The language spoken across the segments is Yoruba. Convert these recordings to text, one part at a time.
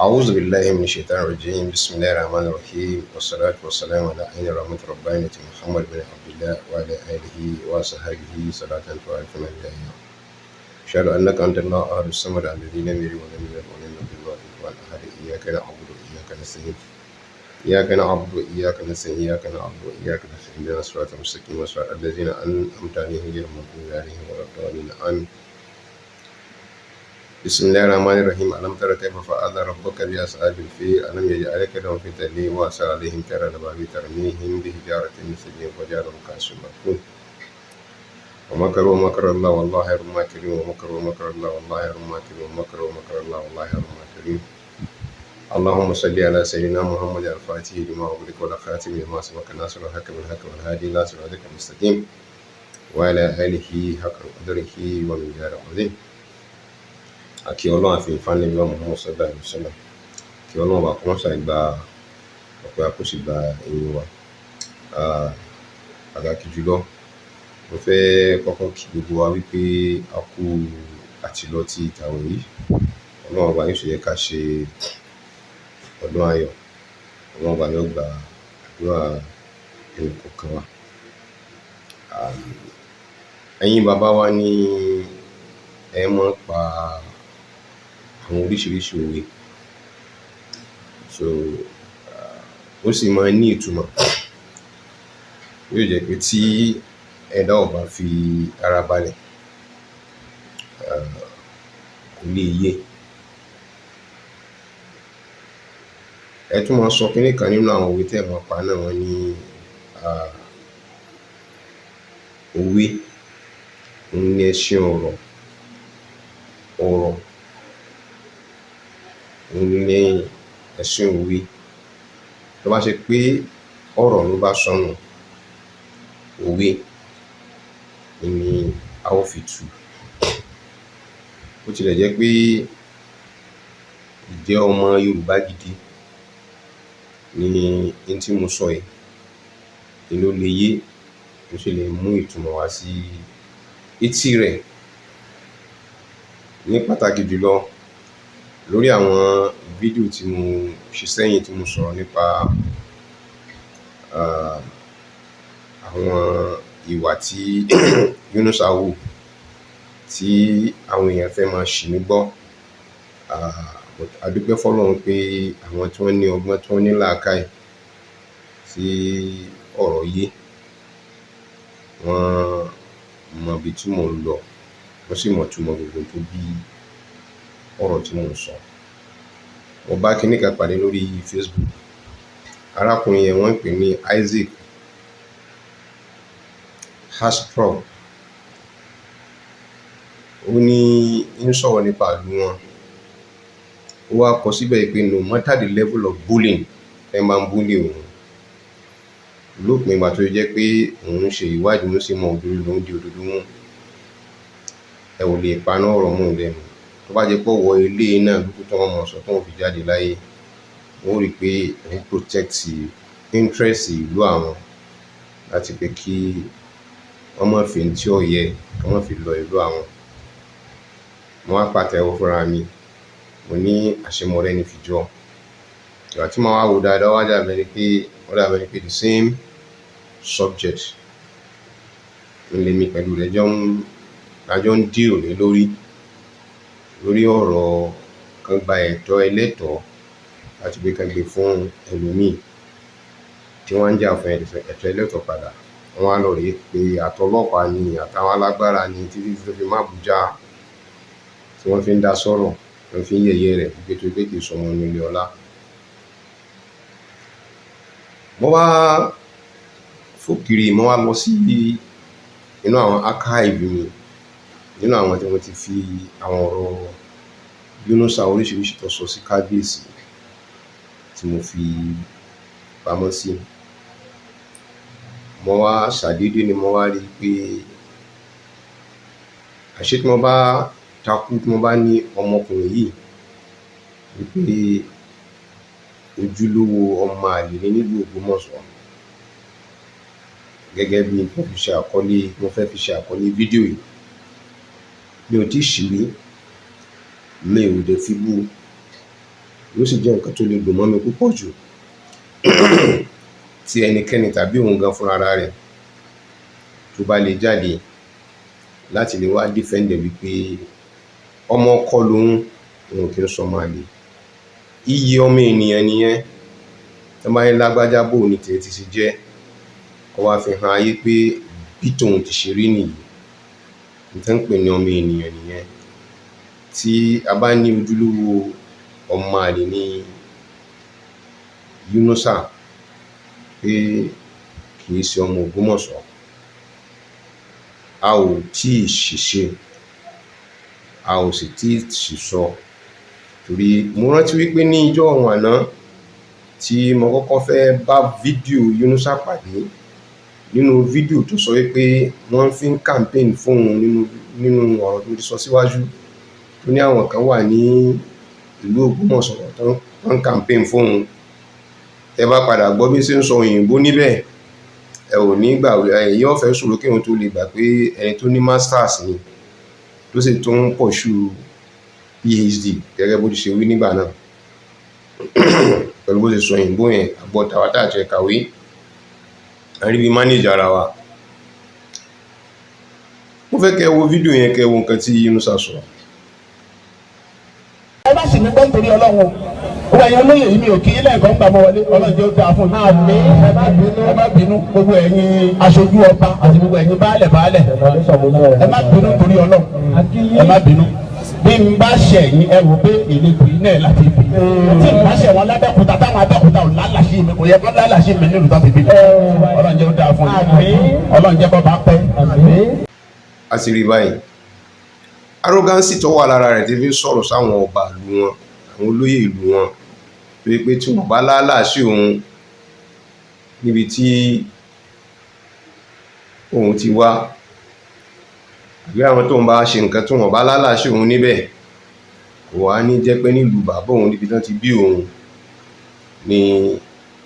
أعوذ بالله من الشيطان الرجيم. بسم الله الرحمن الرحيم، والصلاة والسلام على عين رحمة ربانية محمد بن عبد الله وعلى آله وصحبه صلاة تعرفنا بها. أشهد أنك أنت الله أحد الصمد الذي لم يلد ولم يولد ولم يكن له كفوا أحد. إياك نعبد وإياك نستعين إياك نعبد وإياك نستعين اهدنا الصراط المستقيم صراط الذين أنعمت عليهم غير المغضوب عليهم ولا الضالين آمين. بسم الله الرحمن الرحيم. ألم تر كيف فعل ربك بأصحاب الفيل ألم يجعل كيدهم في تدليل وأرسل عليهم طيرا أبابيل ترميهم بحجارة من سجيل فجعلهم كعصف مأكول. ومكروا مكر الله والله خير الماكرين ومكروا مكر الله والله خير الماكرين ومكروا مكر الله والله خير الماكرين. اللهم صل على سيدنا محمد الفاتح لما أغلق والخاتم لما سبق ناصر الحق بالحق والهادي إلى صراطك المستقيم وعلى آله حق قدره ومقداره العظيم. Àkí Ọlọ́run àfi ìfànẹ́bí wa Muhammad sallallahu alaihi wasallam. Kí Ọlọ́run bá kọ́ ṣàì gba ọ̀pẹ́ àkóso gba ẹ̀yìn wa. Pàtàkì jùlọ mo fẹ́ kọ́kọ́ kí gbogbo wa wípé a kú àtìlọ tí ìtàwé yìí. Ọlọ́run bá yóò ṣe yẹ ká ṣe ọdún ayọ̀. Ọlọ́run bá yóò gba àdúrà ẹnì kọ̀ọ̀kan wa. Ẹ̀yin bàbá wa ní ẹ mọ̀ pa àwọn oríṣiríṣi òwe, ó sì máa ní ìtumọ̀. Yóò jẹ́ pé tí ẹ̀dá ò bá fi ara balẹ̀ kò lè yé. Ẹ tún máa sọ kínní kan nínú àwọn òwe tẹ́ ẹ máa pa náà, wọ́n ní òwe òun ní ẹṣin ọ̀rọ̀, ọ̀rọ̀ òun ní ẹṣin òwe. Tó bá ṣe pé ọ̀rọ̀ ló bá sọnù, òwe ni a ó fi tú. Bó tilẹ̀ jẹ́ pé ìjẹ́ ọmọ Yorùbá gidi ni n tí mo sọ yìí, ni ló lè yé, ló ṣe lè mú ìtumọ̀ wá sí etí rẹ̀. Ní pàtàkì jùlọ lórí àwọn fídíò tí mo ṣe sẹ́yìn tí mo sọ̀rọ̀ nípa àwọn ìwà tí Yunusa hù tí àwọn èèyàn fẹ́ máa ṣì mí gbọ́. A dúpẹ́ f'Ọlọ́run pé àwọn tí wọ́n ní ọgbọ́n, tí wọ́n ní làákàyè, tí ọ̀rọ̀ yé, wọ́n mọ ibi tí mò ń lọ, wọ́n sì mọ̀ túmọ̀ gbogbo tó bí ọ̀rọ̀ tí mò ń sọ. Mo bá kinní kan pàdé lórí Facebook. Arákùnrin yẹn wọ́n ń pè ní Isaac Astrop. Ó ní ń sọ̀rọ̀ nípa ìlú wọn. Ó wá kọ síbẹ̀ pé no matter the level of bullying ẹ máa ń bully òun, lópin ìgbà tó jẹ́ pé òun ń ṣe ìwádìí, òun sì mọ òdodo, lòun di òdodo mú, ẹ ò lè paná ọ̀rọ̀ mú lẹ́nu. Tó bá jẹ́ pé ọwọ́ ilé náà lókùn tí wọ́n mọ̀ sọ tó ń fi jáde láyé, wọ́n rí i pé òun protect interest ìlú àwọn, láti pé kí wọ́n má fi tí ó yẹ kí wọ́n fi lọ ìlú àwọn. Mo wá pàtẹ́wọ́ fúnra mi, mo ní àṣemọ́rẹ́ ní fìjọ́. Ìgbà tí mo wá wò dáadáa, ó dàbí ẹni pé the same subject lèmi pẹ̀lú rẹ̀ jọ ń deal lé lórí ọ̀rọ̀ kan gba ẹ̀tọ́ ẹlẹ́tọ̀ọ́ láti gbé kan gbé fún ẹlòmíì tí wọ́n ń jà fún ẹ̀tọ́ ẹlẹ́tọ̀ọ́ padà. Wọ́n wá lọ rèé pé àtọlọ́pàá ni àtàwọn alágbára ni títí tó fi má bùjá, tí wọ́n fi ń dá sọ̀rọ̀, wọ́n fi ń yẹ̀yẹ́ rẹ̀ gbé tó gbé kì í sọmọ inú ilé ọlá. Mo wá fòkìrì, mo wá lọ sí inú àwọn archive mi, nínú àwọn tí wọ́n ti fi àwọn ọ̀rọ̀ Yunusa oríṣiríṣi tó sọ sí kábíyèsí tí mo fi pamọ́ sí. Mo wá ṣàdédé ni mo wá rí i pé àṣé tí mo bá takú, tí mo bá ní ọmọkùnrin yìí wípé ojúlówó ọmọ àlè ní nílùú Ògbómọ̀ṣọ́, gẹ́gẹ́ bí mo fẹ́ fi ṣe àkọlé fídíò yìí, mi ò tí ì ṣì rí, mi ò dẹ̀ fi bú. yóò sì jẹ́ nǹkan tó lè dùn mọ́ mi púpọ̀ jù tí ẹnikẹ́ni tàbí òun gan fúnra rẹ̀ tó bá lè jáde láti lè wá dífẹ́ǹdẹ̀ wípé ọmọ ọkọ lòun kì í sọmọ àlè. Iye ọmọ ènìyàn nìyẹn. Tó bá ní lágbájá bò ní tiẹ̀ ti ṣe jẹ́, kó wá fi hàn ayé pé bí tòun ti ṣe rí nìyí. Nǹkan pè ní ọmọ ènìyàn nìyẹn. Tí a bá ní ojúlówó ọmọ àlè ní Yunusa pé kì í ṣe ọmọ Ògbómọ̀ṣọ́, a ò tí ì ṣìṣe, a ò sì tí ì ṣìṣọ. Torí mo rántí wípé ní ìjọ́ ọ̀hún àná tí mo kọ́kọ́ fẹ́ bá fídíò Yunusa pàdé, nínú fídíò tó sọ wípé wọ́n fi ń campaign fún òun nínú ọ̀rọ̀ tó ti sọ síwájú, tó ní àwọn kan wà ní ìlú Ògbómọ̀ṣọ́ tó ń campaign fún òun. Ẹ bá padà gbọ́ bí ṣe ń sọ òyìnbó níbẹ̀, ẹ ò ní gbà, ẹ̀yin ó fẹ́ sọ̀rọ̀ kí òun tó lè gbà pé ẹni tó ní masters ni tó sì tún ń pursue PhD gẹ́gẹ́ bó ti ṣe wí nígbà náà. Pẹ̀lú bó ṣe sọ òyìnbó yẹn, àgbọ̀ tàwátà àti ẹ̀kàwé, a rí bí manage ara wa. Mo fẹ́ kẹ́ wo fídíò yẹn, kẹ́ wo nǹkan tí Yunusa sọ. Ẹ bá sì ní gbọ́ nítorí Ọlọ́run, ó wà yẹn lóye yìí mi ò kí ilé ẹ̀kọ́ ń gbà mọ́ wọlé, Ọlọ́run jẹ́ ó dáa fún mi. Ẹ má bínú gbogbo ẹ̀yin aṣojú ọba àti gbogbo ẹ̀yin baálẹ̀, ẹ má bínú torí Ọlọ́run, ẹ má bínú. Bí n bá ṣẹ̀ yín, ẹ wò pé ìletò yìí náà láti bí. Tí n bá ṣẹ̀ wọn lábẹ́kúta, táwọn Abẹ́òkúta ò lálàṣí mi, kò yẹ kó lálàṣí mi nílùú tó ti bí. Ọlọ́run jẹ́ ó dáa fún mi, Ọlọ́run jẹ́ bọ́ bá pẹ́. A sì rí báyìí arrogance tó wà lára rẹ̀ tí fi sọ̀rọ̀ sáwọn ọba ìlú wọn, àwọn olóyè ìlú wọn, pé tí wọ́n bá láàlàsí òun níbi tí òun ti wá, àbí àwọn tó ń bá ṣe nǹkan tí wọ́n bá láàlàsí òun níbẹ̀, kò wá ní jẹ́ pé nílùú bàbá òun níbi tán ti bí òun ni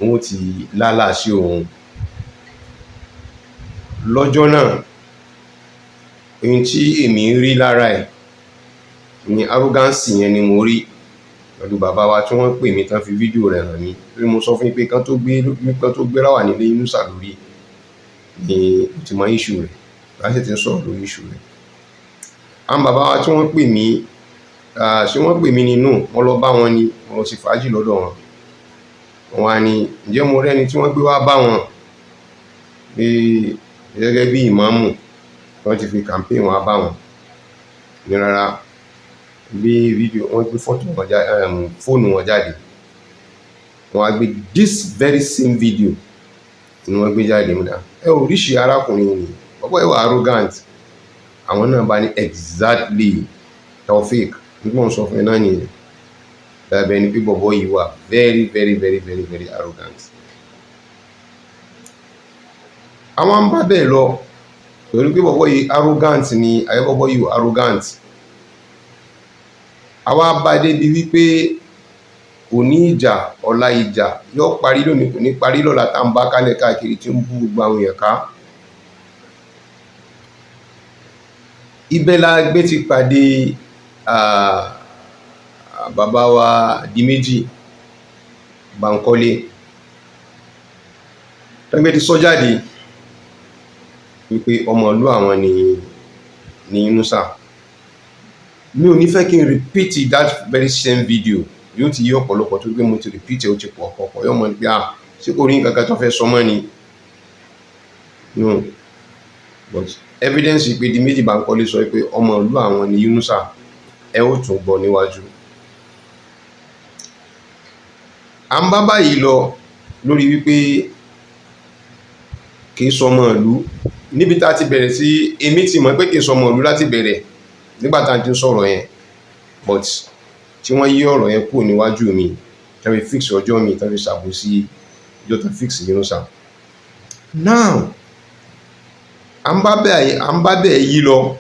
òun ti láàlàsí òun. Lọ́jọ́ náà ohun tí èmi rí lára ẹ̀ ni arrogance yẹn ni mo rí pẹ̀lú bàbá wa tí wọ́n pè mí tán fi fídíò rẹ̀ hàn mí. Torí mo sọ fún yín pé kán tó gbé ráwà nílé Yunusa lórí ni mo ti mọ issue rẹ̀, bá sì ti ń sọ̀rọ̀ lórí issue rẹ̀. Àwọn bàbá wa tí wọ́n pè mí, ṣé wọ́n pè mí nínú, wọ́n lọ bá wọn ni, wọ́n sì fàájì lọ́dọ̀ wọn. Wọ́n á ní ǹjẹ́ mo rẹ́ni tí wọ́n gbé wá bá wọn pé gẹ́gẹ́ bí ìmáàmù wọ́n ti fi campaign wọn bá wọn ní rárá. Gbé fídíò, wọ́n gbé fóònù wọn jáde, wọ́n á gbé this very same video ni wọ́n gbé jáde. Múdà ẹ oríṣi arákùnrin ni ọ̀pọ̀ ìwà arrogant. Àwọn náà bá ní exactly Taofeek nígbà wọn sọ fún ẹ náà nìyẹn, dàbẹ̀ ni pé bọ̀bọ̀ yìí wà very very very very very arrogant. Àwọn ń bá bẹ́ẹ̀ lọ pẹ̀lú pé bọ̀bọ̀ yìí arrogant ni, ayé bọ̀bọ̀ yìí arrogant. Àwa bá débi wípé òní ìjà ọ̀la ìjà yóò parí lónìí, kò ní parí lọ́la, tá ń bá kálẹ̀ káàkiri tí ń bú gbogbo àwọn èèyàn ká. Ibẹ̀ la gbé ti pàdé bàbá wa Diméjì Bankole, tẹ́gbẹ́ ti sọ jáde wípé ọmọ ìlú àwọn ni Yunusa. Mi ò ní fẹ́ kí n repeat that very same video, yóò ti yí ọ̀pọ̀lọpọ̀ tó gbé mo ti repeat ẹ̀, ó ti pọ̀ ọ̀pọ̀ yóò mọ̀ pé ṣé kò rí nǹkan kan tó fẹ́ sọ mọ́ ni. No, but evidence pé Diméjì Bankole sọ pé ọmọ ìlú àwọn ni Yunusa, ẹ ó tún gbọ́ níwájú. À ń bá báyìí lọ lórí wípé kì í sọmọ ìlú. Níbi tá a ti bẹ̀rẹ̀ sí, èmi ti mọ̀ pé kì í sọmọ ìlú láti bẹ̀rẹ̀ nígbà tá a ti ń sọ̀rọ̀ yẹn, but tí wọ́n yí ọ̀rọ̀ yẹn kúrò níwájú mi, tá fi fix ọjọ́ mi, tá fi ṣàbòsí ọjọ́ tá fix Yunusa. Now à ń bá bẹ́ẹ̀ yí lọ,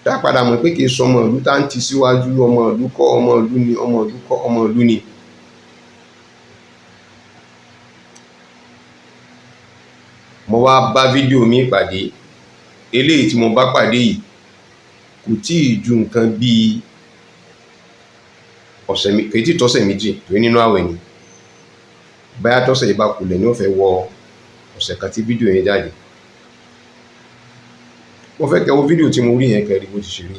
tá a padà mọ̀ pé kì í sọmọ ìlú, tá ń ti síwájú ọmọ ìlú kọ́, ọmọ ìlú ni, ọmọ ìlú kọ́, ọmọ ìlú ni. Mo wá bá fídíò mi pàdé, eléyìí tí mo bá pàdé yìí kò tí ì ju nǹkan bí ọ̀sẹ̀ kejì tọ́sẹ̀ méjì torí nínú àwẹ̀ ni báyá tọ́sẹ̀ yìí bá kulẹ̀ ní ó fẹ́ wọ ọ̀sẹ̀ kan tí fídíò yẹn jáde. mo fẹ́ kẹ́ wo fídíò tí mo rí yẹn kẹ́ rí bó ti ṣe rí.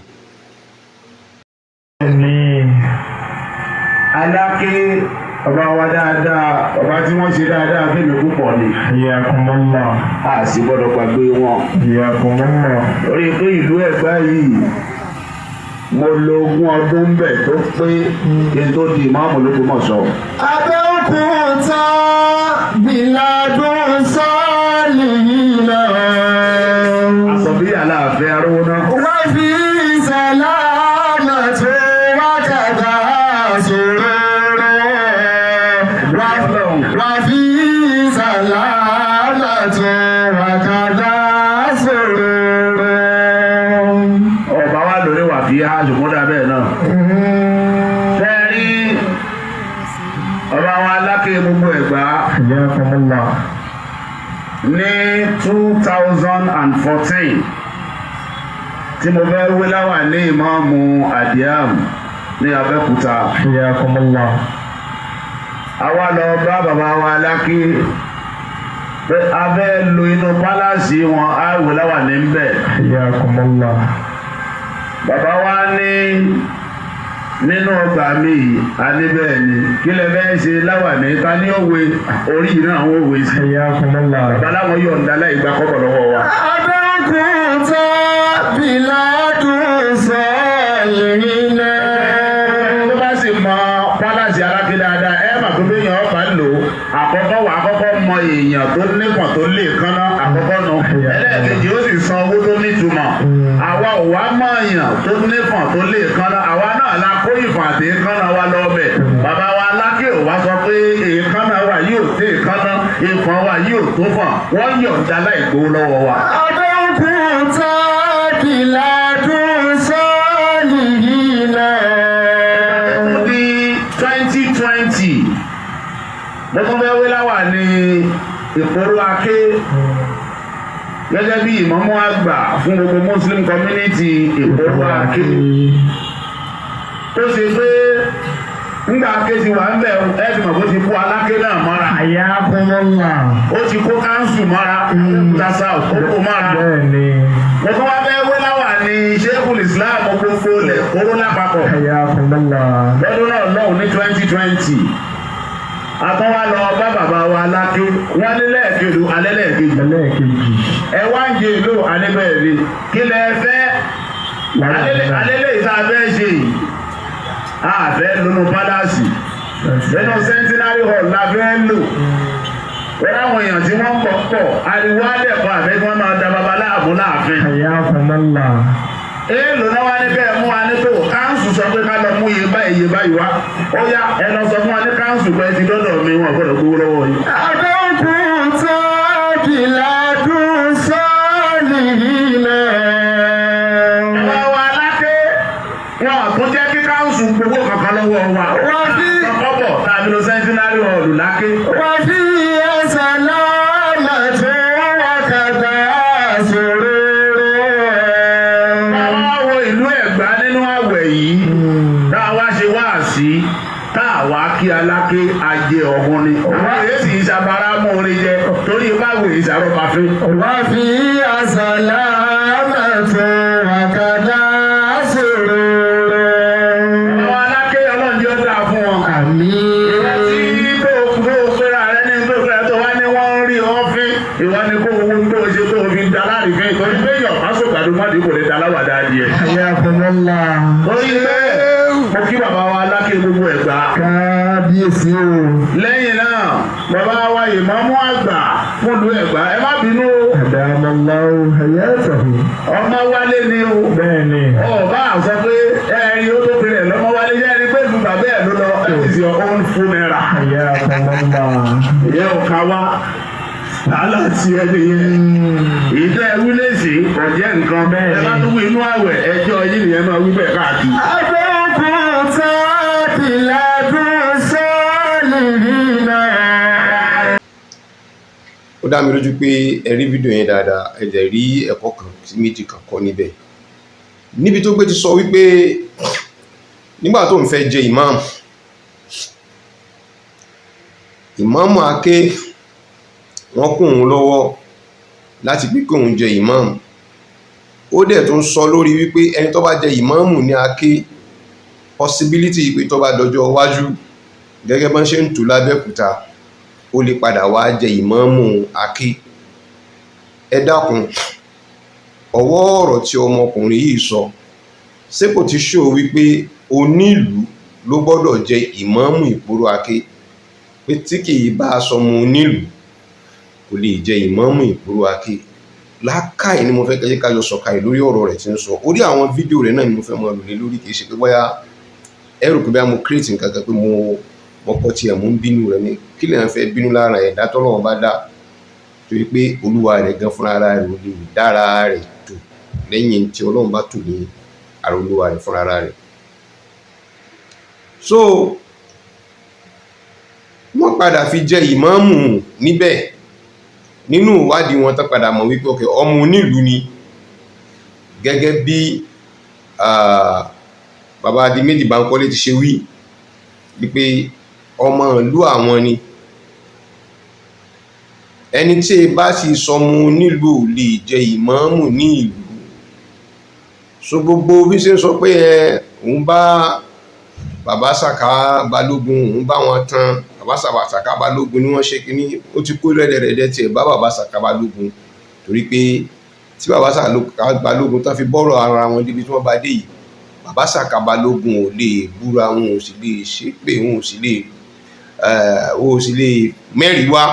Aláké ọba wa dáadáa, ọba tí wọ́n ṣe dáadáa fẹ́mi púpọ̀ ni. Iyakumullah. A sì gbọ́dọ̀ gbàgbé wọn. Iyakumullah. Lórí pé ìlú Ẹ̀gbá yìí mo lo 20 ọdún ń bẹ̀ tó pé kí n tó di ìmáàmù l'Ógbómọ̀ṣọ́. Abẹ́òkúta bìládùn sọ́ọ̀lì náà. Àsọ̀bí Aláàfin arówó náà. Wọ́n fi sàlámà tó wákàtà sòrò rẹ̀. Wọ́n fi sàlámà tó wákàtà sòrò rẹ̀. Ọba wa lórí wà fi àjùmọ́dá bẹ́ẹ̀ náà. Tẹ́rí ọba wa Aláké gbogbo Ẹ̀gbá Iyakumullah. ní 2014 tí mo fẹ́ wé láwà ní ìmáàmù Àdìám ní Abẹ́òkúta. Iyakumullah. Àwa lọ bá bàbá wa Aláké pé a fẹ́ lo inú pálásì wọn á wé láwà ní ń bẹ̀. Iyakumullah. Bàbá wa ní nínú ọgbà mi yìí a ní bẹ́ẹ̀ ni kí lẹ fẹ́ ṣe láwà ní ká ní òwe orí yìí náà wọ́n wé sí. Iyakumullah. Bàbá láwọn yọ̀ǹda láì gba kọ́bọ̀ lọ́wọ́ wa. Abẹ́òkúta bìládùn sọ́ọ̀lì náà. Tó bá sì mọ pálásì Aláké dáadáa ẹ mà tó béèyàn ọba lò ó àkọ́kọ́ wà àkọ́kọ́ mọ èèyàn tó nípọn tó lè kánná àkọ́kọ́ nù ẹlẹ́ẹ̀kejì ó sì san owó tó nítumọ̀ àwa ò wá mọ èèyàn tó nípọn tó lè kánná àwa náà la kó ìfọ̀n àti èékánná wa lọ bẹ̀ bàbá wa Aláké ò wá sọ pé èékánná wa yóò tó èékánná ìfọ̀n wa yóò tó fọ̀n wọ́n yọ̀ǹda láì gbowó lọ́wọ́ wa. Abẹ́òkúta bìládùn sọ́ọ̀lì náà. Ní 2020 mo tún fẹ́ wé láwà ní Ìpòrò Aké gẹ́gẹ́ bí ìmáàmù àgbà fún gbogbo Muslim community Ìpòrò Aké tó ṣe pé nígbà Aké ti wà ń bẹ̀ ẹ̀sìn mọ̀ bó ti kó Aláké náà mọ́ra Iyakumullah. ó ti kó káńsù mọ́ra Abẹ́òkúta South ó kó mọ́ra Bẹ́ẹ̀ni. mo tún wá fẹ́ wé láwà ní Sheikhul Islam gbogbo lẹ̀ kóró lápapọ̀ Iyakumullah. lọ́dún náà lọ́hùn ní 2020 àtọ́wá lọ bá bàbá wa Aláké wọ́n ní lẹ́ẹ̀kejì alẹ́ lẹ́ẹ̀kejì Ẹlẹ́ẹ̀kejì. ẹ wá ń jẹ ìlú alẹ́bẹ̀ẹ́lẹ́ kí lẹ fẹ́ alẹ́lẹ́ ìta fẹ́ ṣe yìí àfẹ́ lónú pálásì nínú Centenary Hall la fẹ́ lò wọ́n láwọn èèyàn tí wọ́n pọ̀ pọ̀ ariwo adẹ́kọ̀ọ́ àfẹ́ kí wọ́n máa da babaláàbò láàfin. Iyakumullah. èèlò náà wá ní bẹ́ẹ̀ mú wa ní tó káńsù sọ pé ká lọ mú iye báyìí wá ó yá ẹ lọ sọ fún wa ní káńsù pé ti dọ́dọ̀ mi wọn gbọ́dọ̀ gbowó lọ́wọ́ yìí. Abẹ́òkúta bìládùn sọ́ọ̀lì náà. Bàbá wa Aláké wọn àtún jẹ́ kí káńsù gbowó kankan lọ́wọ́ wa. Wọ́n fi ọkọ̀ tàbí lọ Centenary Hall Láké. wọ́n fi ẹsẹ̀ lọ́nà tó wákàtà sòrò rẹ̀. Bàbá wo ìlú Ẹ̀gbá nínú àwẹ̀ yìí tá a wá ṣe wáàsí tá a wá kí Aláké ajé ọ̀hún ni. Òun èyí sì ń ṣàbára mú orin jẹ torí báwo ìṣàrọ̀bà fi. Wọ́n fi ẹsẹ̀ lọ́nà tó wákàtà sòrò rẹ̀. Àwọn Aláké Ọlọ́run yóò dáa fún wọn. Àmín. Tí tó pera rẹ ní tó pera tó wá ní wọ́n ń rí ọ́fín ìwọ ni kó owó tó ṣe tó fi da láàrin fún ìtọ́jú pé yọ̀ pásò gbàdúmọ́dé kò lè da láwàdá adìẹ. Iyakumullah. Orí bẹ́ẹ̀ mo kí bàbá wa Aláké gbogbo Ẹ̀gbá. Kábíyèsí o. Lẹ́yìn náà bàbá wa ìmáàmù àgbà fún ìlú Ẹ̀gbá ẹ má bínú o. Adamallahu hayatahu. Ọmọ wálé ni o. Bẹ́ẹ̀ni. Ọba àṣọ pé ẹ̀rí ó tó pinnu ẹ̀ lọ́mọ wálé jẹ́ ẹni pé ìlú bàbá ẹ̀ ló lọ ẹ̀ ti ṣe ọ̀hún fún náírà. Iyakumullah. Ìyẹn ò ká wá. Aláti ẹni yẹn. Ìtẹ́ ẹwú lèsì ọ̀jẹ́ nǹkan bẹ́ẹ̀. Ẹ bá tún wí inú àwẹ̀ ẹjọ́ yìí nìyẹn máa wí bẹ́ẹ̀ káàkiri. Abẹ́òkúta bìládùn sọ́ọ̀lì náà. ó dá mi lójú pé ẹ rí fídíò yẹn dáadáa ẹ dẹ̀ rí ẹ̀kọ́ kan sí méjì kan kọ́ níbẹ̀ níbi tó gbé ti sọ wípé nígbà tó ń fẹ́ jẹ imam ìmáàmù Aké wọ́n kún òun lọ́wọ́ láti pé kí òun jẹ ìmáàmù. Ó dẹ̀ tún sọ lórí wípé ẹni tó bá jẹ ìmáàmù ní Aké possibility pé tó bá dọjọ́ iwájú gẹ́gẹ́ bọ́n ṣe ń tù lábẹ́òkúta ó lè padà wá jẹ ìmáàmù Aké. Ẹ dákun, ọwọ́ ọ̀rọ̀ tí ọmọkùnrin yìí sọ ṣé kò ti ṣó wípé onílùú ló gbọ́dọ̀ jẹ ìmáàmù ìgboro Aké, pé tí kìí bá sọmọ onílùú kò lè jẹ ìmáàmù ìgboro Aké. Lákàì ni mo fẹ́ kẹ́yẹ́ ká jọ sọ̀kàì lórí ọ̀rọ̀ rẹ̀ tí ń sọ. Orí àwọn fídíò rẹ̀ náà ni mo fẹ́ mọ lò lé lórí, kìí ṣe pé bóyá ẹrù pé bóyá mo create nǹkan kan pé mo kọ́ tiẹ̀ mú ń bínú rẹ̀ ni. Kí lè fẹ́ bínú lára ẹ̀dá tọ́lọ́run bá dá torí pé olúwa rẹ̀ gan fúnra ara rẹ̀ ò lè dára rẹ̀ tò lẹ́yìn tí ọlọ́run bá tò ní ara olúwa rẹ̀ fúnra ara rẹ̀. So wọ́n padà fi jẹ ìmáàmù níbẹ̀. Nínú ìwádìí wọn tán padà mọ̀ wípé ọkẹ̀ ọmọ onílùú ni, gẹ́gẹ́ bí bàbá Adéméjì Bánkọ́lé ti ṣe wí wípé ọmọ ìlú àwọn ni. Ẹni tí ẹ bá sì sọmọ onílùú lè jẹ ìmáàmù ní ìlú. So gbogbo bí ṣe ń sọ pé òun bá bàbá Sàká Balógun, òun bá wọn tán bàbá Sàká Balógun ni wọ́n ṣe kíní, ó ti kó rẹ́dẹ̀rẹ́dẹ́ tí ẹ bá bàbá Sàká Balógun, torí pé tí bàbá Sàká Balógun tán fi bọ́rọ̀ ara wọn débi tí wọ́n bá dé yìí, bàbá Sàká Balógun ò lè búra, wọn ò sì lè ṣépè, wọn ò sì lè mẹ́rin wá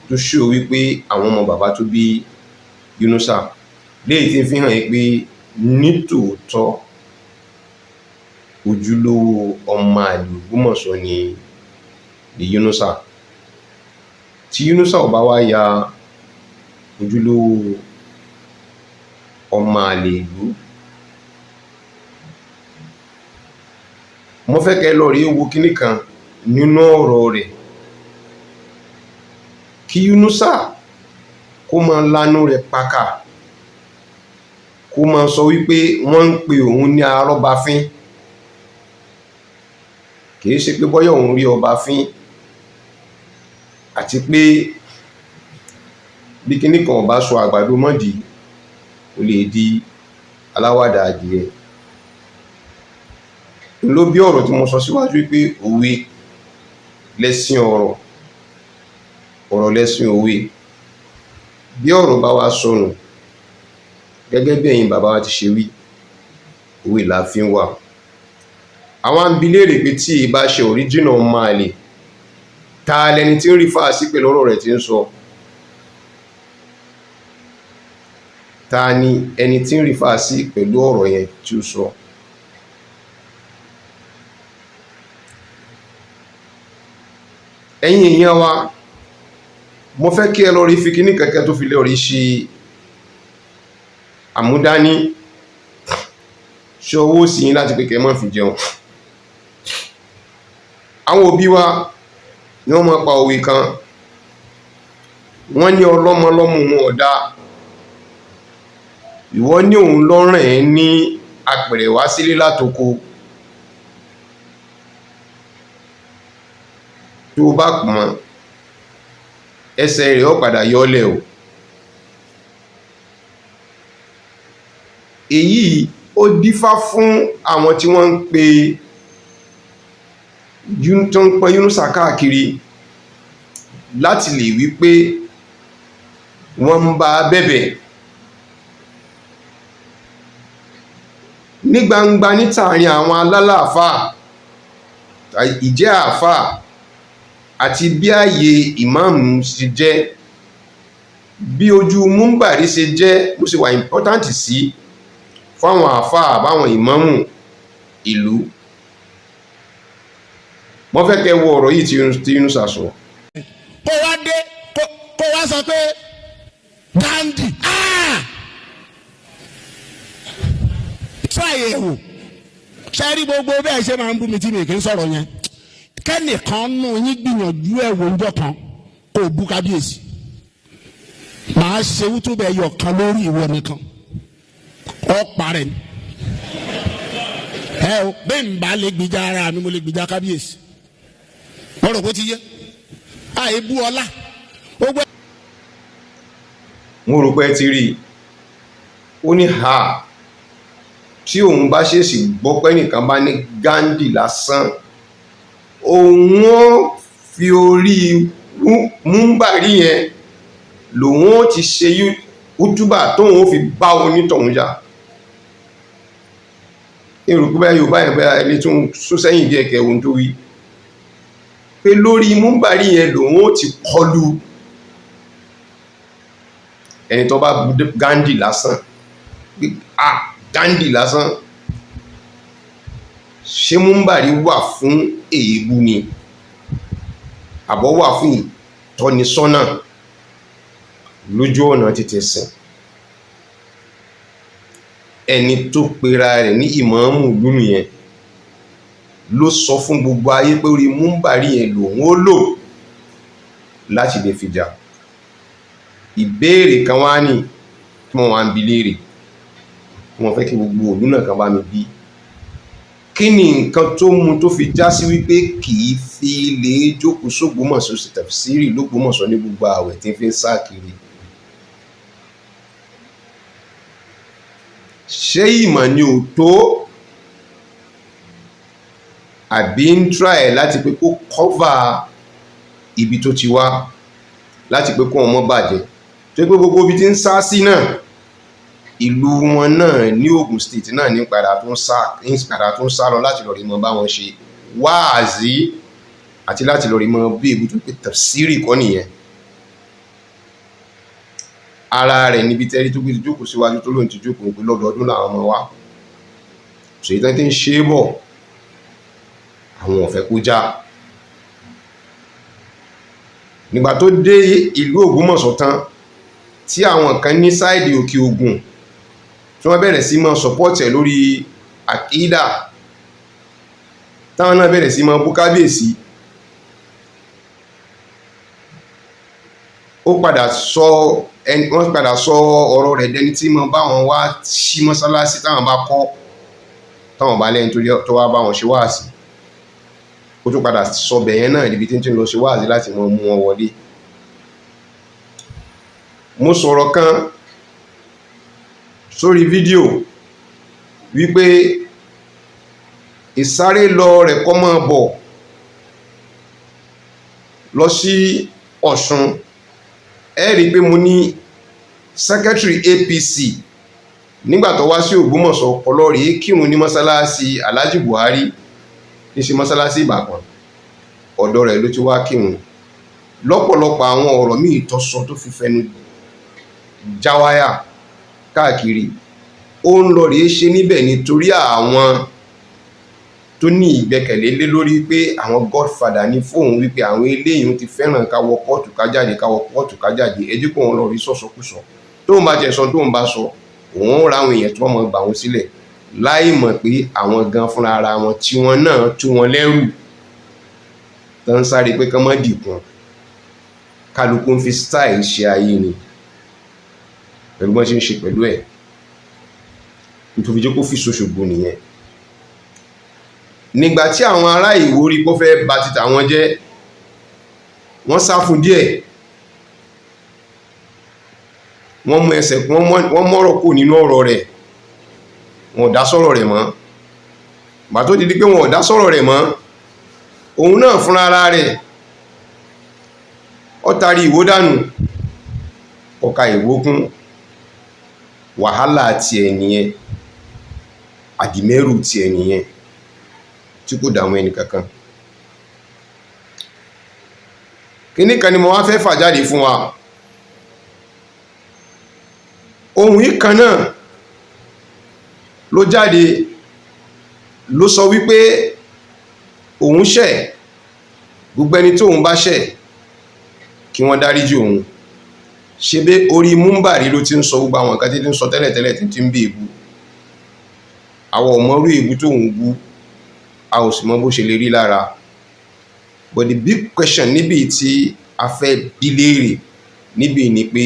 tó ṣó wípé àwọn ọmọ bàbá tó bí Yunusa, léyìí tí ń fi hàn pé nítòótọ́ ojúlówó ọmọ àlè Ògbómọ̀ṣọ́ ni Yunusa. Tí Yunusa ò bá wá ya ojúlówó ọmọ àlè ìlú, mo fẹ́ kẹ́ lọ rí wo kíní kan nínú ọ̀rọ̀ rẹ̀. Kí Yunusa kó máa lánú rẹ̀ pàkà kó máa sọ wípé wọ́n ń pe òun ní arọ́bàfín, kìí ṣe pé bọ́yọ̀ òun rí ọba fín, àti pé bí kíní kan ọba sọ àgbàdo mọ́dì ó lè di aláwàdà adìẹ. Ló bí ọ̀rọ̀ tí mo sọ síwájú pé òwe lẹ́sìn ọ̀rọ̀, ọ̀rọ̀ lẹ́sìn òwe. Bí ọ̀rọ̀ bá wá sọnù gẹ́gẹ́ bí ẹ̀yin bàbá wa ti ṣe wí, òwe là fi ń wà. Àwọn abilérè pé tí ìbá ṣe original ọmọ àlè, ta lẹni tí ń rí fáà sí pẹ̀lú ọ̀rọ̀ rẹ̀ tí ń sọ? Ta ni ẹni tí ń rí fáà sí pẹ̀lú ọ̀rọ̀ yẹn tí ó sọ? Ẹ̀yin èèyàn wa, mo fẹ́ kí ẹ lọ rí fi kíní kẹ̀kẹ́ tó fi lè rí ṣe àmúdání ṣe owó sí yín láti pé kẹ́ má fi jẹun. Àwọn òbí wa ni wọ́n máa pa òwe kan, wọ́n ní ọlọ́mọ lọ́mọ wọn ọ̀dá, ìwọ ní òun lọ́rùn ẹ̀ ní apẹ̀rẹ̀ wá sílé látoko, tó bá pọ̀n ẹsẹ̀ rẹ̀ ó padà yọ́lẹ̀ o. Èyí ó dífá fún àwọn tí wọ́n ń pe Yunusa káàkiri láti lè wí pé wọ́n ń bá bẹ̀bẹ̀ ní gbangba nítàrin àwọn alálàáfáà, ìjẹ́ àáfáà àti bí ààyè ìmáàmù ṣe jẹ́, bí ojú múmbàrí ṣe jẹ́, bó ṣe wà important sí fáwọn àáfáà àbáwọn ìmáàmù ìlú. Wọ́n fẹ́ kẹ́ wo ọ̀rọ̀ yìí tí Yunusa sọ. Kó wá dé kó wá sọ pé Gandhi ṣàyẹ̀wò ṣẹ́rí gbogbo bẹ́ẹ̀ ṣe máa ń bú mi tí mi kì í sọ̀rọ̀ yẹn. Kẹ́nìkan nù yín gbìyànjú ẹ̀ wò ńjọ́ kan kó o bú kábíyèsí. Màá ṣe wútúbẹ̀ yọ̀ kan lórí ìwọ nìkan. Ọ parẹ́ ni. Ẹ o bẹ́ẹ̀ ń bá lè gbìjà ara mi, mo lè gbìjà kábíyèsí. Wọ́n rò pé ti yẹ. àìbú ọlá gbogbo. mo rò pé ti rí i ó ní ha tí òun bá ṣèṣì gbọ́ pé nìkan bá ní Gandhi lásán òun ó fi orí múmbàrí yẹn lòun ó ti ṣe útúbà tóun ó fi bá onítọ̀hún jà. èrò pé báyìí Yorùbá yẹn bá ẹni tó ń sún sẹ́yìn díẹ̀ kẹwọn tó wí pé lórí múmbàrí yẹn lòun ó ti kọlu ẹni tó bá Gandhi lásán pé Gandhi lásán ṣé múmbàrí wà fún èébú ni àbọ̀ wà fún ìtọ́nisọ́nà lójú ọ̀nà títí sìn. ẹni tó pera rẹ̀ ní ìmáàmù lúnu yẹn ló sọ fún gbogbo ayé pé orí múmbàrí yẹn lòun ó lò láti lè fi jà. ìbéèrè kan wá ní tí wọ́n wá ń bi léèrè wọ́n fẹ́ kí gbogbo òlú náà kan bá mi bí kí ni nǹkan tó mú tó fi já sí wípé kì í fi lè jókòó s'Ógbómọ̀ṣọ́ sí tafsiri l'Ógbómọ̀ṣọ́ ní gbogbo àwẹ̀ tí ń fi ń sá kiri. ṣé ìmọ̀ ni ò tó àbí ń try láti pé kó cover ibi tó ti wá láti pé kó wọn mọ́ bàjẹ́ tó pé gbogbo ibi tí ń sá sí náà ìlú wọn náà ní Ògùn state náà ní padà tó ń sá lọ láti lọ rí mọ bá wọn ṣe wáàzí àti láti lọ rí mọ bí ibi tó pé tafsiri kọ́ nìyẹn. ara rẹ̀ níbi tẹ́rí tó gbé ti jókòó síwájú tó lóun ti jókòó pé lọ́dọọdún làwọn ọmọ wa ṣèyí tán tí ń ṣe é bọ̀ àwọn ò fẹ́ kó já. nígbà tó dé ìlú Ògbómọ̀ṣọ́ tán tí àwọn kan ní sáìdì Òkè Ògùn tí wọ́n bẹ̀rẹ̀ sí máa support ẹ̀ lórí àkídà táwọn náà bẹ̀rẹ̀ sí máa bú kábíyèsí wọ́n padà sọ ọ̀rọ̀ rẹ̀ dẹni tí máa bá wọn wá sí mọ́sálásí táwọn bá kọ́ táwọn bá lẹ́yìn tó wá bá wọn ṣe wáàsí ó tún padà sọ bẹ̀yẹn náà níbi tí ń lọ ṣe wáàsí láti mọ mú wọn wọlé. mo sọ̀rọ̀ kan sórí fídíò wípé ìsáré lọ rẹ̀ kọ́ máa bọ̀ lọ sí Ọ̀ṣun ẹ rí i pé mo ní secretary APC nígbà tó wá sí Ògbómọ̀ṣọ́ ọlọ́rìí kírun ní mọ́sálásí Alhaji Buhari ní sí mọ́sálásí Ìbàdàn ọ̀dọ̀ rẹ̀ ló ti wá kírun. lọ́pọ̀lọpọ̀ àwọn ọ̀rọ̀ míì tó sọ tó fi fẹnu jáwáyà káàkiri ó ń lọ rèé ṣe níbẹ̀ nítorí àwọn tó ní ìgbẹ́kẹ̀lé lé lórí pé àwọn godfather ní fóun wípé àwọn eléyìí ti fẹ́ràn káwọ kóòtù kájáde ẹjú kó wọn lọ rí sọ́sọkúsọ tóun bá jẹ́ sọ tóun bá sọ òun ra àwọn èèyàn tí wọ́n mọ̀ gbà wọn sílẹ̀ láì mọ̀ pé àwọn gan fúnra ara wọn tí wọ́n náà tú wọn lẹ́rù tó ń sáré pé kán mọ́ dìkun kálukú ń fi style ṣe ayé ni pẹ̀lú bọ́n ṣe ń ṣe pẹ̀lú ẹ̀ nítorí jẹ́ kó fi ṣòṣogbo nìyẹn. nígbà tí àwọn ará Ìwó rí kó fẹ́ bà títà wọn jẹ́ wọ́n sá fún díẹ̀ wọ́n mú ẹsẹ̀ wọ́n mọ́rọ̀ kò nínú ọ̀rọ̀ rẹ̀ wọn ò dá sọ̀rọ̀ rẹ̀ mọ́. gbà tó di pé wọn ò dá sọ̀rọ̀ rẹ̀ mọ́ òun náà fúnra ara rẹ̀ ó tarí Ìwó dànù ọ̀ka Ìwó kún wàhálà ti ẹ̀ nìyẹn àdìmẹ́rù ti ẹ̀ nìyẹn tí kò dààmú ẹni kankan. kíní kan ni mo wá fẹ́ fà jáde fún wa ohun yìí kan náà ló jáde ló sọ wípé òun ṣẹ̀ gbogbo ẹni tó òun bá ṣẹ̀ kí wọ́n dáríjì òun ṣe bí orí múmbàrí ló ti ń sọ gbogbo àwọn nǹkan tí ń sọ tẹ́lẹ̀tẹ́lẹ̀ tí ń bí èbú àwọn ọmọrú èbú tó ń bú a ò sì mọ bó ṣe lè rí lára but the big question níbi tí a fẹ́ bí léèrè níbi ni pé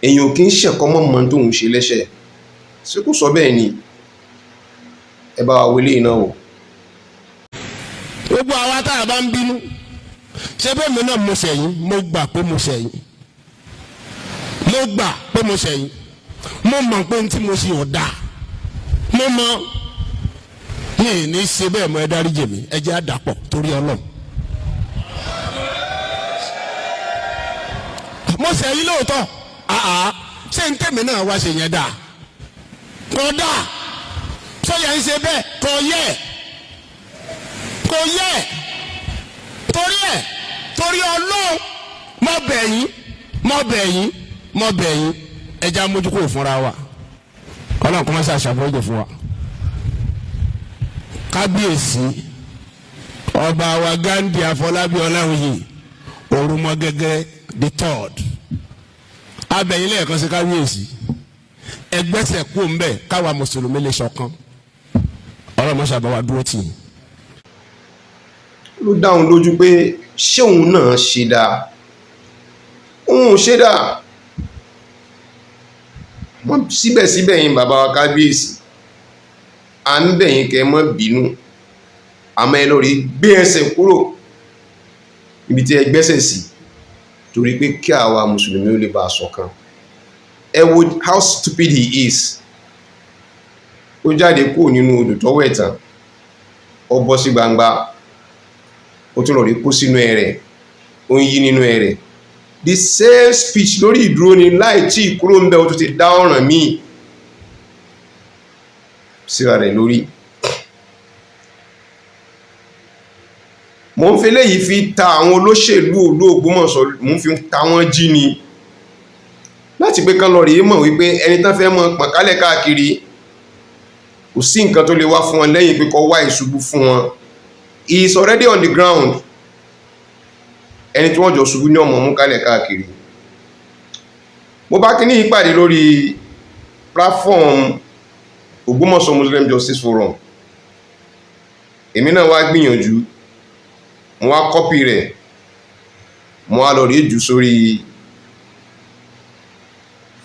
èèyàn kì í ṣẹ̀kọ́ mọ́ tó ń ṣe lẹ́ṣẹ̀ ṣé kò sọ bẹ́ẹ̀ ni ẹ bá wa wọlé iná o. gbogbo àwa tá a bá ń bínú ṣé bẹ́ẹ̀ mi náà mo ṣẹ̀yìn mo gbà pé mo ṣẹ̀yìn mo mọ̀ pé n tí mo ṣe ọ̀dà mo mọ̀ yìí ní ṣe bẹ́ẹ̀ mọ́ ẹ dáríjì mi ẹ jẹ́ àdàpọ̀ torí Ọlọ́run. mo ṣẹ̀yìn lóòótọ́ ṣé n tẹ̀mí náà wá ṣe yẹn dáa kò dáa sọ́yà ń ṣe bẹ́ẹ̀ kò yẹ torí Ọlọ́run mo bẹ̀ yín ẹ jẹ́ amójúkò fúnra wa Ọlọ́run kò má ṣe àṣàbọ̀jọ̀ fún wa. Kábíyèsí ọba wa Gandhi Afọlábí Ọláoyè Òrùmọgẹgẹ the third abẹ́yìn lẹ́ẹ̀kan sí kábíyèsí ẹgbẹ́sẹ̀ kú mbẹ́ káwa mùsùlùmí lè ṣọ̀kan Ọlọ́run mọ́ṣá bá wa dúró tì í. ló dá òun lójú pé ṣé òun náà ṣe dáa òun ṣe dáa wọ́n síbẹ̀síbẹ̀ yín bàbá wa kábíyèsí à ń bẹ̀yìn kẹ́ mọ́ bínú àmọ́ ẹ lọ rí gbé ẹsẹ̀ kúrò níbi tí ẹ gbẹ́sẹ̀ sí torí pé kí àwa mùsùlùmí ó lè bá a ṣọ̀kan. Ẹ wo how stupid he is. Ó jáde kúrò nínú odò tọ́wọ́ ẹ̀ tán ó bọ́ sí gbangba ó tún lọ rí kó sínú ẹ̀rẹ̀ ó ń yí nínú ẹ̀rẹ̀. The same speech lórí ìdúró ni láì tí ìkúrò ń bẹ ó tún ti dá ọ̀ràn míì síra rẹ̀ lórí. mo ń fi léyìí fi ta àwọn olóṣèlú ìlú Ògbómọ̀ṣọ́ mo ń fi ta wọ́n jí ni láti pé kán lọ rèé mọ̀ wípé ẹni tán fẹ́ mọ pọ̀nkálẹ̀ káàkiri kò sí nǹkan tó lè wá fún wọn lẹ́yìn pé kó wá ìṣubú fún wọn. He is already on the ground. Ẹni tí wọ́n jọ ṣubú ní ọmọ mú kálẹ̀ káàkiri. mo bá kíní ìpàdé lórí platform Ògbómọ̀ṣọ́ Muslim Justice Forum. Èmi náà wá gbìyànjú mo wá kọ́pì rẹ̀ mo wá lọ rí jù sórí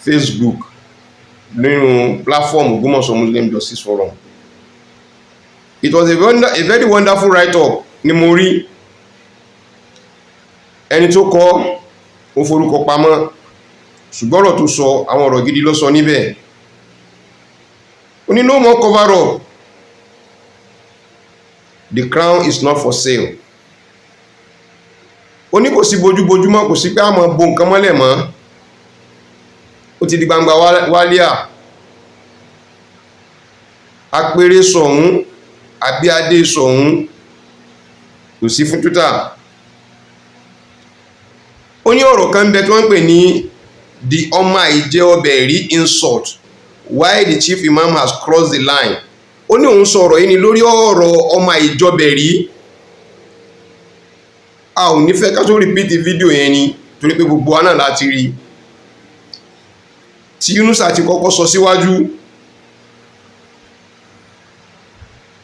Facebook nínú platform Ògbómọ̀ṣọ́ Muslim Justice Forum. It was a very wonderful write-up ni mo rí. Ẹni tó kọ ó forúkọ pamọ́ ṣùgbọ́n ọ̀rọ̀ tó sọ àwọn ọ̀rọ̀ gidi ló sọ níbẹ̀. Ó ní no more cover up. The crown is not for sale. Ó ní kò sí bójúbójú mọ́ kò sí pé a mọ̀ bo nǹkan mọ́lẹ̀ mọ́. Ó ti di gbangba wálíà. Apèrè sọ̀hún àbí adé sọ̀hún kò sí fún tútà. Ó ní ọ̀rọ̀ kan bẹ tí wọ́n ń pè ní the ọmọ àìjẹ́ ọbẹ̀ rí insult why the chief imam has crossed the line. Ó ní òun sọ̀rọ̀ yìí ni lórí ọ̀rọ̀ ọmọ àìjọbẹ̀ rí. A ò ní fẹ́ ká tó repeat fídíò yẹn ni torí pé gbogbo wa náà láti rí tí Yunusa ti kọ́kọ́ sọ síwájú.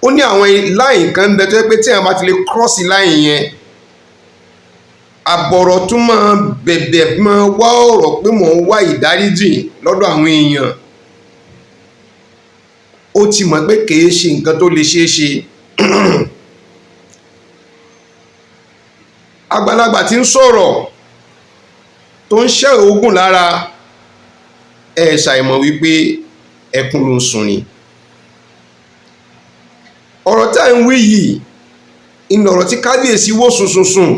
Ó ní àwọn line kan bẹ tó yẹ pé tí a bá ti lè cross line yẹn àbọ̀rọ̀ tún máa bẹ̀bẹ̀ máa wá ọ̀rọ̀ pé mò ń wá ìdáríjì lọ́dọ̀ àwọn èèyàn. Ó ti mọ̀ pé kìí ṣe nǹkan tó lè ṣeé ṣe. Àgbàlagbà tí ń sọ̀rọ̀ tó ń ṣẹ́ oògùn lára ẹ̀ ṣàìmọ̀ wípé ẹkún ló ń sun ni. Ọ̀rọ̀ tá ń wí yìí ìnà ọ̀rọ̀ tí kábíyèsí wò sùnsùnsùn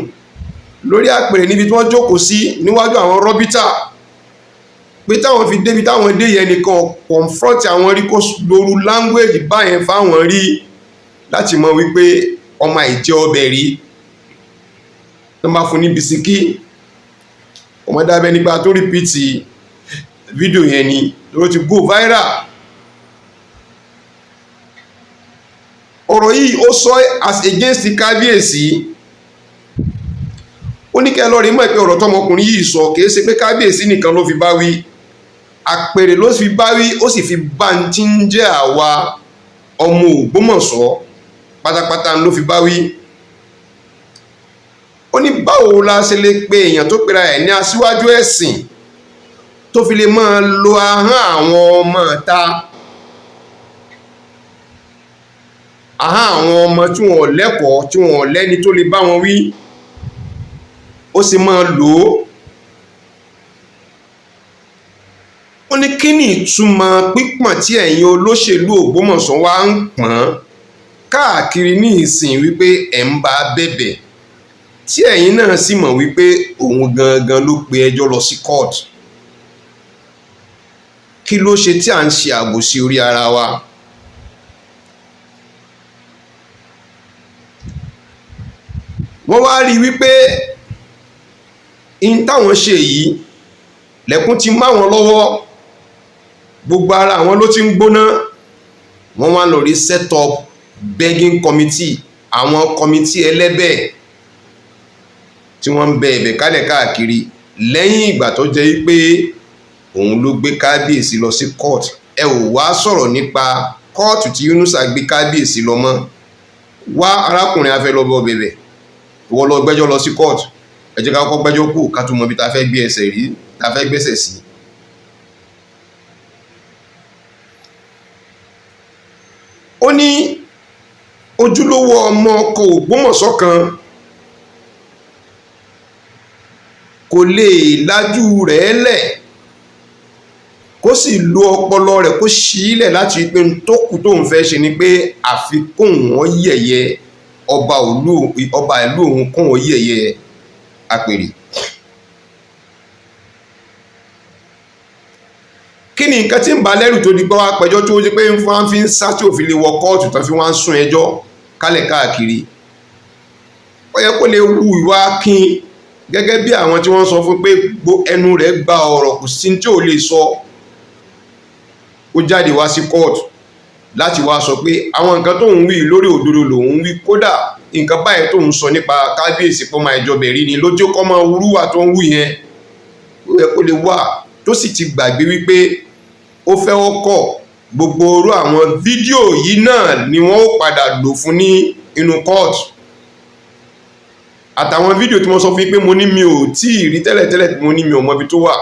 lórí àpèrè níbi tí wọ́n jókòó sí níwájú àwọn rọ́bítà pé táwọn fi débi táwọn dé yẹn nìkan confront àwọn rí kó lóru language báyẹn fáwọn rí láti mọ̀ wípé ọmọ àìjẹ́ ọbẹ̀ rí. Tó bá fún ní bisikí ọmọdé abẹ nígbà tó rìpíìtì fídíò yẹn ni ló ti go viral. Ọ̀rọ̀ yìí ó sọ as against kábíyèsí. Ó ní kẹ́ lọ rí mọ̀ pé ọ̀rọ̀ tọmọkùnrin yìí sọ kìí ṣe pé kábíyèsí nìkan ló fi bá wí. Àpèrè ló fi bá wí ó sì fi bá ń tí ń jẹ́ àwa ọmọ Ògbómọ̀ṣọ́ pátápátá ló fi bá wí. Ó ní báwo la ṣe lè pe èèyàn tó pera ẹ̀ ní aṣíwájú ẹ̀sìn tó fi lè máa lo ahọ́n àwọn ọmọ ta, ahọ́n àwọn ọmọ tí wọ́n lẹ́kọ̀ọ́ tí wọ́n lẹ́ni tó lè bá wọn wí. ó sì máa lò ó ní kí ni ìtumọ̀ pípọ̀n tí ẹ̀yin olóṣèlú Ògbómọ̀ṣọ́ wá ń pọ̀n káàkiri ní ìsìn wípé ẹ̀ ń bá bẹ̀bẹ̀ tí ẹ̀yin náà sì mọ̀ wípé òun gangan ló pe ẹjọ́ lọ sí court. Kí ló ṣe tí à ń ṣe àbòsí orí ara wa? Wọ́n wá rí wípé in táwọn ṣe yìí lẹ́kún ti má wọn lọ́wọ́, gbogbo ara àwọn ló ti ń gbóná. Wọ́n wá lọ rí set up begging committee, àwọn committee ẹlẹ́bẹ̀ tí wọ́n ń bẹ ẹ̀bẹ̀ kálẹ̀ káàkiri lẹ́yìn ìgbà tó jẹ́ pé òun ló gbé kábíyèsí lọ sí court. Ẹ ò wá sọ̀rọ̀ nípa kóòtù tí Yunusa gbé kábíyèsí lọ mọ́. Wá arákùnrin afẹ́ lọ bọ́ bẹ̀bẹ̀, ìwọ lọ gbẹ́jọ́ lọ sí court. Ẹ jẹ́ ká kọ́kọ́ gbẹ́jọ́ kù ká tún mọ ibi tá fẹ́ gbé ẹsẹ̀ rí, tá fẹ́ gbẹ́sẹ̀ sí. Ó ní ojúlówó ọmọ ọkọ Ògbómọ̀ṣọ́ kan kò lè lájú rẹ̀ lẹ̀ kó sì lo ọpọlọ rẹ̀ kó sílẹ̀ láti rí pé tó kù tó ń fẹ́ ṣe ni pé àfikún wọn yẹ̀yẹ́ ọba ìlú òun kún wọn yẹ̀yẹ́ Àpèrè. Kí ni nǹkan tí ń ba lẹ́rù tó di pé wá pẹjọ́ tó jẹ́ pé wọ́n fi ń sá tí òfin lè wọ kóòtù tán fi wọ́n ń sún ẹjọ́ kálẹ̀ káàkiri? Ó yẹ kó lè wu ìwà kín gẹ́gẹ́ bí àwọn tí wọ́n sọ fún pé ẹnu rẹ̀ gba ọ̀rọ̀ kò sí tí ò lè sọ. Ó jáde wá sí kóòtù láti wá sọ pé àwọn nǹkan tó ń wí lórí òdodo lòun wí, kódà nǹkan báyìí tó ń sọ nípa kábíyèsí pọ́ máa ìjọba ẹ̀rí ni lójú kọ́ máa wúrúwà tó ń wí yẹn. Ó yẹ kó lè wà tó sì ti gbàgbé wípé ó fẹ́ ọkọ̀ gbogbo orú àwọn fídíò yìí náà ni wọ́n ó padà lò fún ní inú kóòtù. Àtàwọn fídíò tí mo sọ fún yín pé mo ní mi ò tí ì rí tẹ́lẹ̀tẹ́lẹ̀, mo ní mi ò mọ ibi tó wà,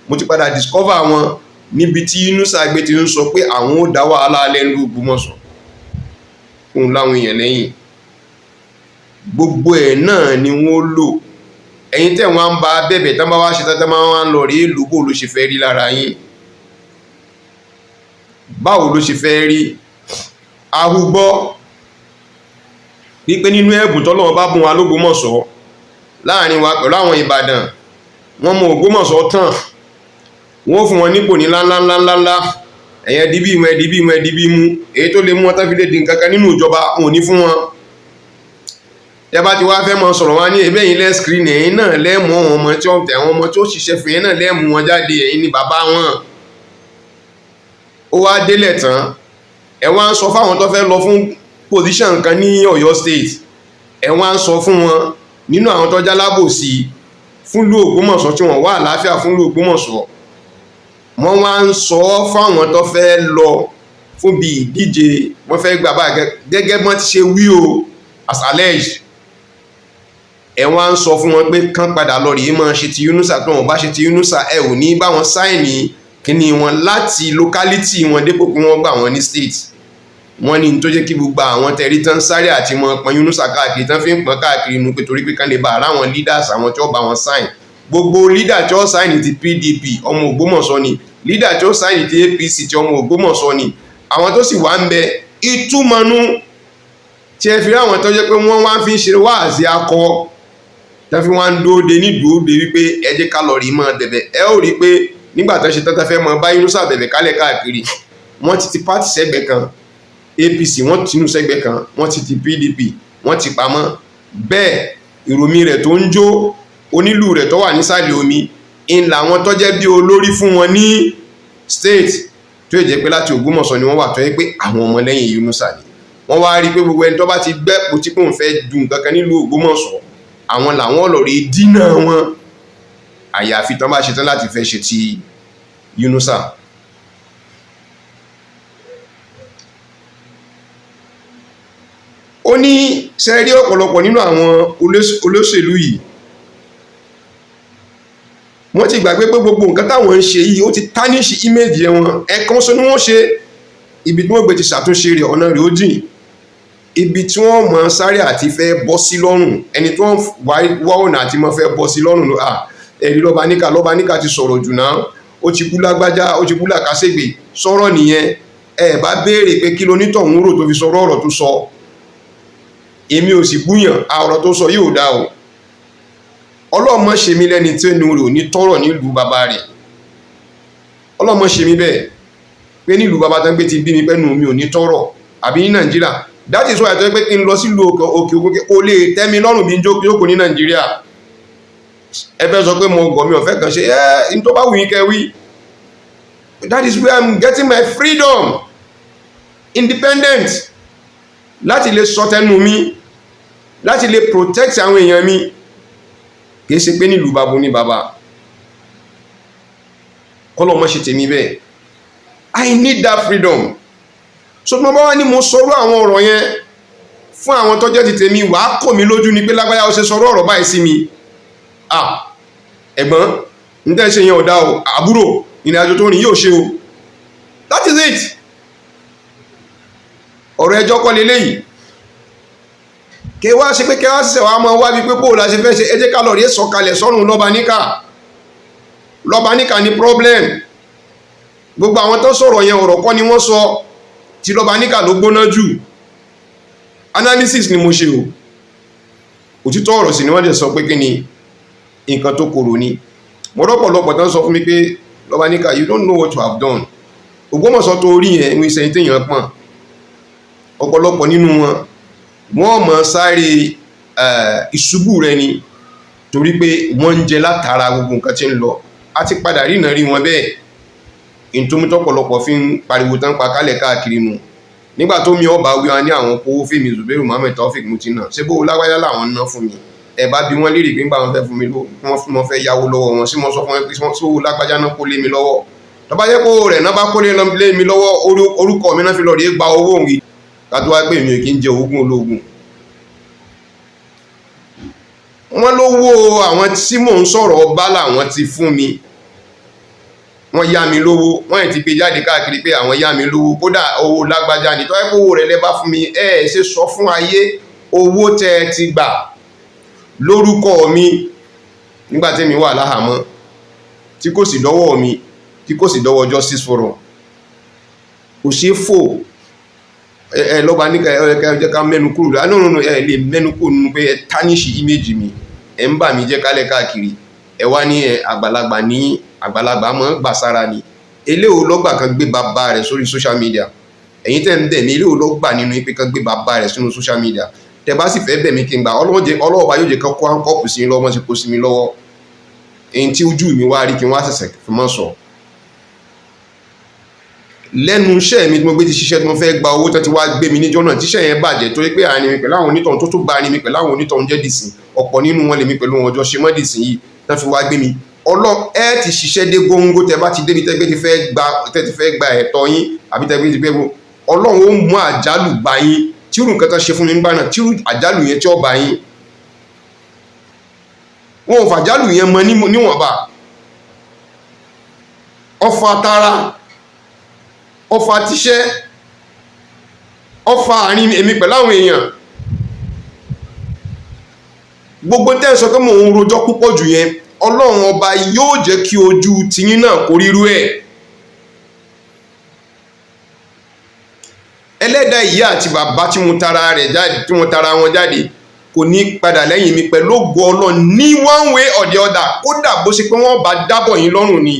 mo ti padà discover wọn níbi tí Yunusa gbé ti ń sọ pé àwọn ó dá wàhálà alẹ́ ní Ògbómọ̀ṣọ́ fún láwọn èèyàn lẹ́yìn. Gbogbo ẹ̀ náà ni wọ́n lò. Ẹ̀yin tẹ́ wọ́n ń bá bẹ̀bẹ̀ tán bá wá ṣe tán máa ń lọ rí èlò bó ló ṣe fẹ́ rí lára yín. Báwo ló ṣe fẹ́ rí? Ahúgbọ́ wípé nínú ẹ̀bùn tọ́lọ́run bá bùn wa l'Ógbómọ̀ṣọ́ láàrin wa pẹ̀lú àwọn Ìbàdàn, wọ́n mọ Ògbómọ̀ṣọ́ tán, wọ́n fún wọn nípò ní ńláńláńláńlá, ẹ̀yẹn dìbí mú ẹ̀dìbí mú ẹ̀dìbí mú, èyí tó lè mú wọn tán fi lè dín kankan nínú ìjọba wọn ò ní fún wọn. Tẹ́ bá ti wá fẹ́ mọ sọ̀rọ̀ wá ní ẹ̀bẹ̀ yín lẹ́ screen, ẹ̀yin náà lẹ́mú àwọn ọmọ tí ó tẹ̀ àwọn ọmọ tí ó ṣiṣẹ́ fún yẹn náà lẹ́mú wọn jáde, ẹ̀yin ni bàbá wọn. Ó wá délẹ̀ tán ẹ wá ń sọ fáwọn tó fẹ́ lọ fún position kan ní Ọ̀yọ́ state, ẹ wá ń sọ fún wọn nínú àwọn tó jálábòsí fúnlú Ògbómọ̀ṣọ́ tí wọ́n wà àlàáfíà fúnlú Ògbómọ̀ṣọ́, wọ́n wá ń sọ fáwọn tó fẹ́ lọ fún bí ìdíje wọ́n fẹ́ gbà bá gẹ́gẹ́ bọ́n ti ṣe wí o as alleged. Ẹ wá ń sọ fún wọn pé kán padà lọ rèé máa ṣe ti Yunusa, tó wọn bá ṣe ti Yunusa ẹ ò ní bá wọn sáìnì kíní wọn láti locality wọn dépò pé wọ́n gbà wọn ní state. Wọ́n ní tó jẹ́ kí gbogbo àwọn tẹ̀rí tán sáré àti mọ́ pọn Yunusa káàkiri tán fi ń pọn káàkiri nu pé torí pé kán lè bá ara wọn leaders àwọn tí ó bá wọn sign. Gbogbo leader tí ó sign ti PDP ọmọ Ògbómọ̀ṣọ́ ni, leader tí ó sign ti APC tí ọmọ Ògbómọ̀ṣọ́ ni. Àwọn tó sì wá ń bẹ ìtumọ̀nú tí ẹ fi rí àwọn tó jẹ́ pé wọ́n wá fi ń ṣe wáàsí akọ tán fi wá ń dóde ní dóde wípé ẹ jẹ́ ká lọ rí mọ́ bẹ̀bẹ̀. Ẹ ó rí pé nígbà tó ṣe tán fẹ́ mọ bá Yunusa bẹ̀bẹ̀ kálẹ̀ káàkiri, wọ́n ti party sẹ́gbẹ̀ kan, APC wọ́n ti tinú sẹ́gbẹ̀ kan, wọ́n ti PDP wọ́n ti pamọ́. Bẹ́ẹ̀ ìròmí rẹ̀ tó ń jó onílù rẹ̀ tó wà nísàlẹ̀ omi ń làwọn tó jẹ́ bí olórí fún wọn ní state tó jẹ́ pé láti Ògbómọ̀ṣọ́ ni wọ́n wà tó jẹ́ pé àwọn ọmọlẹ́yìn Yunusa ni. Wọ́n wá rí pé gbogbo ẹni tó bá ti gbẹ́pò tí kò ń fẹ́ dùn kankan nílùú Ògbómọ̀ṣọ́ àwọn làwọn lọ rí dínà wọn àyàfi tán bá ṣe tán láti fẹ́ ṣe ti Yunusa. Ó ní sẹ́rí ọ̀pọ̀lọpọ̀ nínú àwọn olóṣèlú yìí wọ́n ti gbàgbé pé gbogbo nǹkan táwọn ń ṣe yìí ó ti tarnish image wọn. Ẹ̀kan sọ ni wọ́n ṣe ibi tí wọ́n gbé ti ṣàtúnṣe rẹ̀ ọ̀nà rẹ̀ ó jìn. ibi tí wọ́n mọ̀ sáré àti fẹ́ bọ́ sí lọ́rùn ẹni tí wọ́n wá ọ̀nà àti mọ̀ fẹ́ bọ́ sí lọ́rùn ẹ̀rí Lọ́baníkà ti sọ̀rọ̀ jù náà ó ti kú lágbájá ó ti kú làkàṣègbè sọ̀rọ̀ nìyẹn ẹ bá béèrè pé kí lonítọ̀hún rò tó fi sọ̀rọ̀ ọ̀rọ̀ tó sọ èmi ò sì búyàn ọ̀rọ̀ tó sọ yóò dá o ọlọ́mọ ṣe mí lẹ́ni tí ẹnu rẹ̀ ò ní tọ́rọ̀ nílùú bàbá rẹ̀ ọlọ́mọ ṣe mí bẹ́ẹ̀ pé nílùú bàbá tán gbé ti bí mi pẹ́nu mi ò ní tọ́rọ̀ àbí ní Nàìjíríà that is why I tell pé kí n lọ sílùú òkè òkè kó lè tẹ́ mi lọ́rùn bí n jókòó ní Nàìjíríà ẹ fẹ́ sọ pé mo gọ̀ mi ọ̀fẹ́ kan ṣe n tó bá wù yín kẹ́ wí that is where I'm getting my freedom independent láti lè sọ tẹnu mi láti lè protect àwọn èèyàn mi kìí ṣe pé nílùú babu ní bàbá kọ́lọ̀ mọ́ ṣe tèmi bẹ́ẹ̀ I need that freedom so mo bá wá ní mo sọ̀rọ̀ àwọn ọ̀rọ̀ yẹn fún àwọn tó jẹ́ ti tèmi wàá kò mí lójú ni pé lágbáyà ó ṣe sọ̀rọ̀ ọ̀rọ̀ báyìí sí mi ẹ̀gbọ́n ń tẹ́ ṣe yẹn ọ̀dá o àbúrò ìrìn àjò tó rìn yóò ṣe o that is it ọ̀rọ̀ ẹjọ́ kọ́ leléyìí kẹwàá ṣe pé kẹwàá ṣẹ̀ṣẹ̀ wàá mọ wá bí pé bóòlù àṣẹ fẹ́ ṣe ẹ jẹ́ ká lọ rí sọ̀kalẹ̀ sọ́run Lọ́baníkà ní problem gbogbo àwọn tó sọ̀rọ̀ yẹn ọ̀rọ̀ kọ́ ni wọ́n sọ tí Lọ́baníkà ló gbóná jù analysis ni mo ṣe o òtítọ́ ọ̀rọ̀ sì ni wọ́n dẹ̀ sọ pé kí ni nǹkan tó korò ni mo rọ́pọ̀lọpọ̀ tán sọ fún mi pé Lọ́baníkà you don't know what you have done Ògbómọ̀ṣọ́ tó rí yẹn ń ṣe téèyàn pọ̀n ọ̀pọ̀lọpọ̀ nínú wọn wọ́n mọ̀ sáré ìṣubú rẹ ni torí pé wọ́n ń jẹ látara gbogbo nǹkan tí ń lọ a ti padà rí ìnà rí wọn bẹ́ẹ̀ ìtumítọ́pọ̀lọpọ̀ fi ń pariwo tán pa kálẹ̀ káàkiri nu nígbà tó mi ọba wíwá ní àwọn kówó fèmí Zubairu Muhammed Taofik Mutina ṣé bó lágbájá làwọn ná fún mi ẹ bá bí wọ́n lérè pé nígbà wọn fẹ́ fún mi wọ́n fún wọn fẹ́ yáwó lọ́wọ́ wọn sí mo sọ fún wọn pé sówó lágbájá náà kó lé mi lọ́wọ́ tó bá jẹ́ pé rẹ̀ náà bá kó lé mi lọ́wọ́ orúkọ mi náà fi lọ rí gba owó òun kátó wá pé mi ò kí ń jẹ ogún ológun wọ́n lówó àwọn tí mò ń sọ̀rọ̀ ọba làwọn ti fún mi wọ́n yá mi lówó wọ́n ti gbé jáde káàkiri pé àwọn yá mi lówó kódà owó lágbájá ní tó ẹ́ pé owó rẹ̀ lẹ́ bá fún mi ṣe sọ fún ayé owó tẹ́ ti gbà lórúkọ mi nígbà tí mi wà láhàámọ́ tí kò sì dọ́wọ́ mi tí kò sì dọ́wọ́ Justice Forum kò ṣe fò Lọ́baníkà ẹ̀jẹ̀ ká mẹ́nu kúrò lánàá lè mẹ́nu kúrò nínú pé ẹ tánìṣì íméjì mi ẹ ń bà mí jẹ́ kálẹ̀ káàkiri ẹ wá ní àgbàlagbà ní àgbàlagbà mọ́ gbà sára ni eléwo lọ́gbà kan gbé bàbá rẹ̀ sórí social media ẹ̀yin tẹ́ ń bẹ̀ mí eléwo lọ́gbà nínú ipe kan gbé bàbá rẹ̀ sínú social media tẹ́ bá sì fẹ́ bẹ̀ mí kí n gbà ọlọ́ọ̀bá yóò jẹ́ kán kó àǹkọ́pù sí lọ́wọ́ sí kó sí mi lọ́wọ́ èyí tí ojú mi wá rí kí wọ́n á ṣẹ̀ṣẹ̀ fi mọ́ sọ lẹ́nu iṣẹ́ mi tí mo gbé ti ṣiṣẹ́ tí mo fẹ́ gba owó tó ti wá gbé mi níjọ́ náà tíṣẹ́ yẹn bàjẹ́ torí pé àárín mi pẹ̀lú àwọn onítọ̀hún tó bá ní mi pẹ̀lú àwọn onítọ̀hún jẹ́ dìsìn ọ̀pọ̀ nínú wọn lèmi pẹ̀lú wọn ọjọ́ ṣe mọ́ dìsìn yìí tán fi wá gbé mi ẹ ti ṣiṣẹ́ dé góńgó tẹ bá ti débi tẹ́gbẹ́ ti fẹ́ gba ẹ̀tọ́ yín àbí tẹ́gbẹ́ ti fẹ́ gbó Ọlọ́run ó mú àjálù bá yín tírù nǹkan tán ṣe fún mi nígbà náà tírù àjálù yẹn tí ó bá yín wọn ò fàjálù yẹn mọ níwọ̀nba ọfà tara ọfà tíṣẹ́ ọfà àárín èmi pẹ̀lú àwọn èèyàn gbogbo tẹ́ sọ pé mò ń rojọ́ púpọ̀ jù yẹn Ọlọ́run ọba yóò jẹ́ kí ojú tiyín náà kó rírú ẹ̀ ẹlẹ́dàá ìyá àti bàbá tí mo tara wọn jáde kò ní padà lẹ́yìn mi pẹ̀lú ògo Ọlọ́run ní one way or the other kódà bó ṣe pé wọ́n bá dábọ̀ yín lọ́rùn ni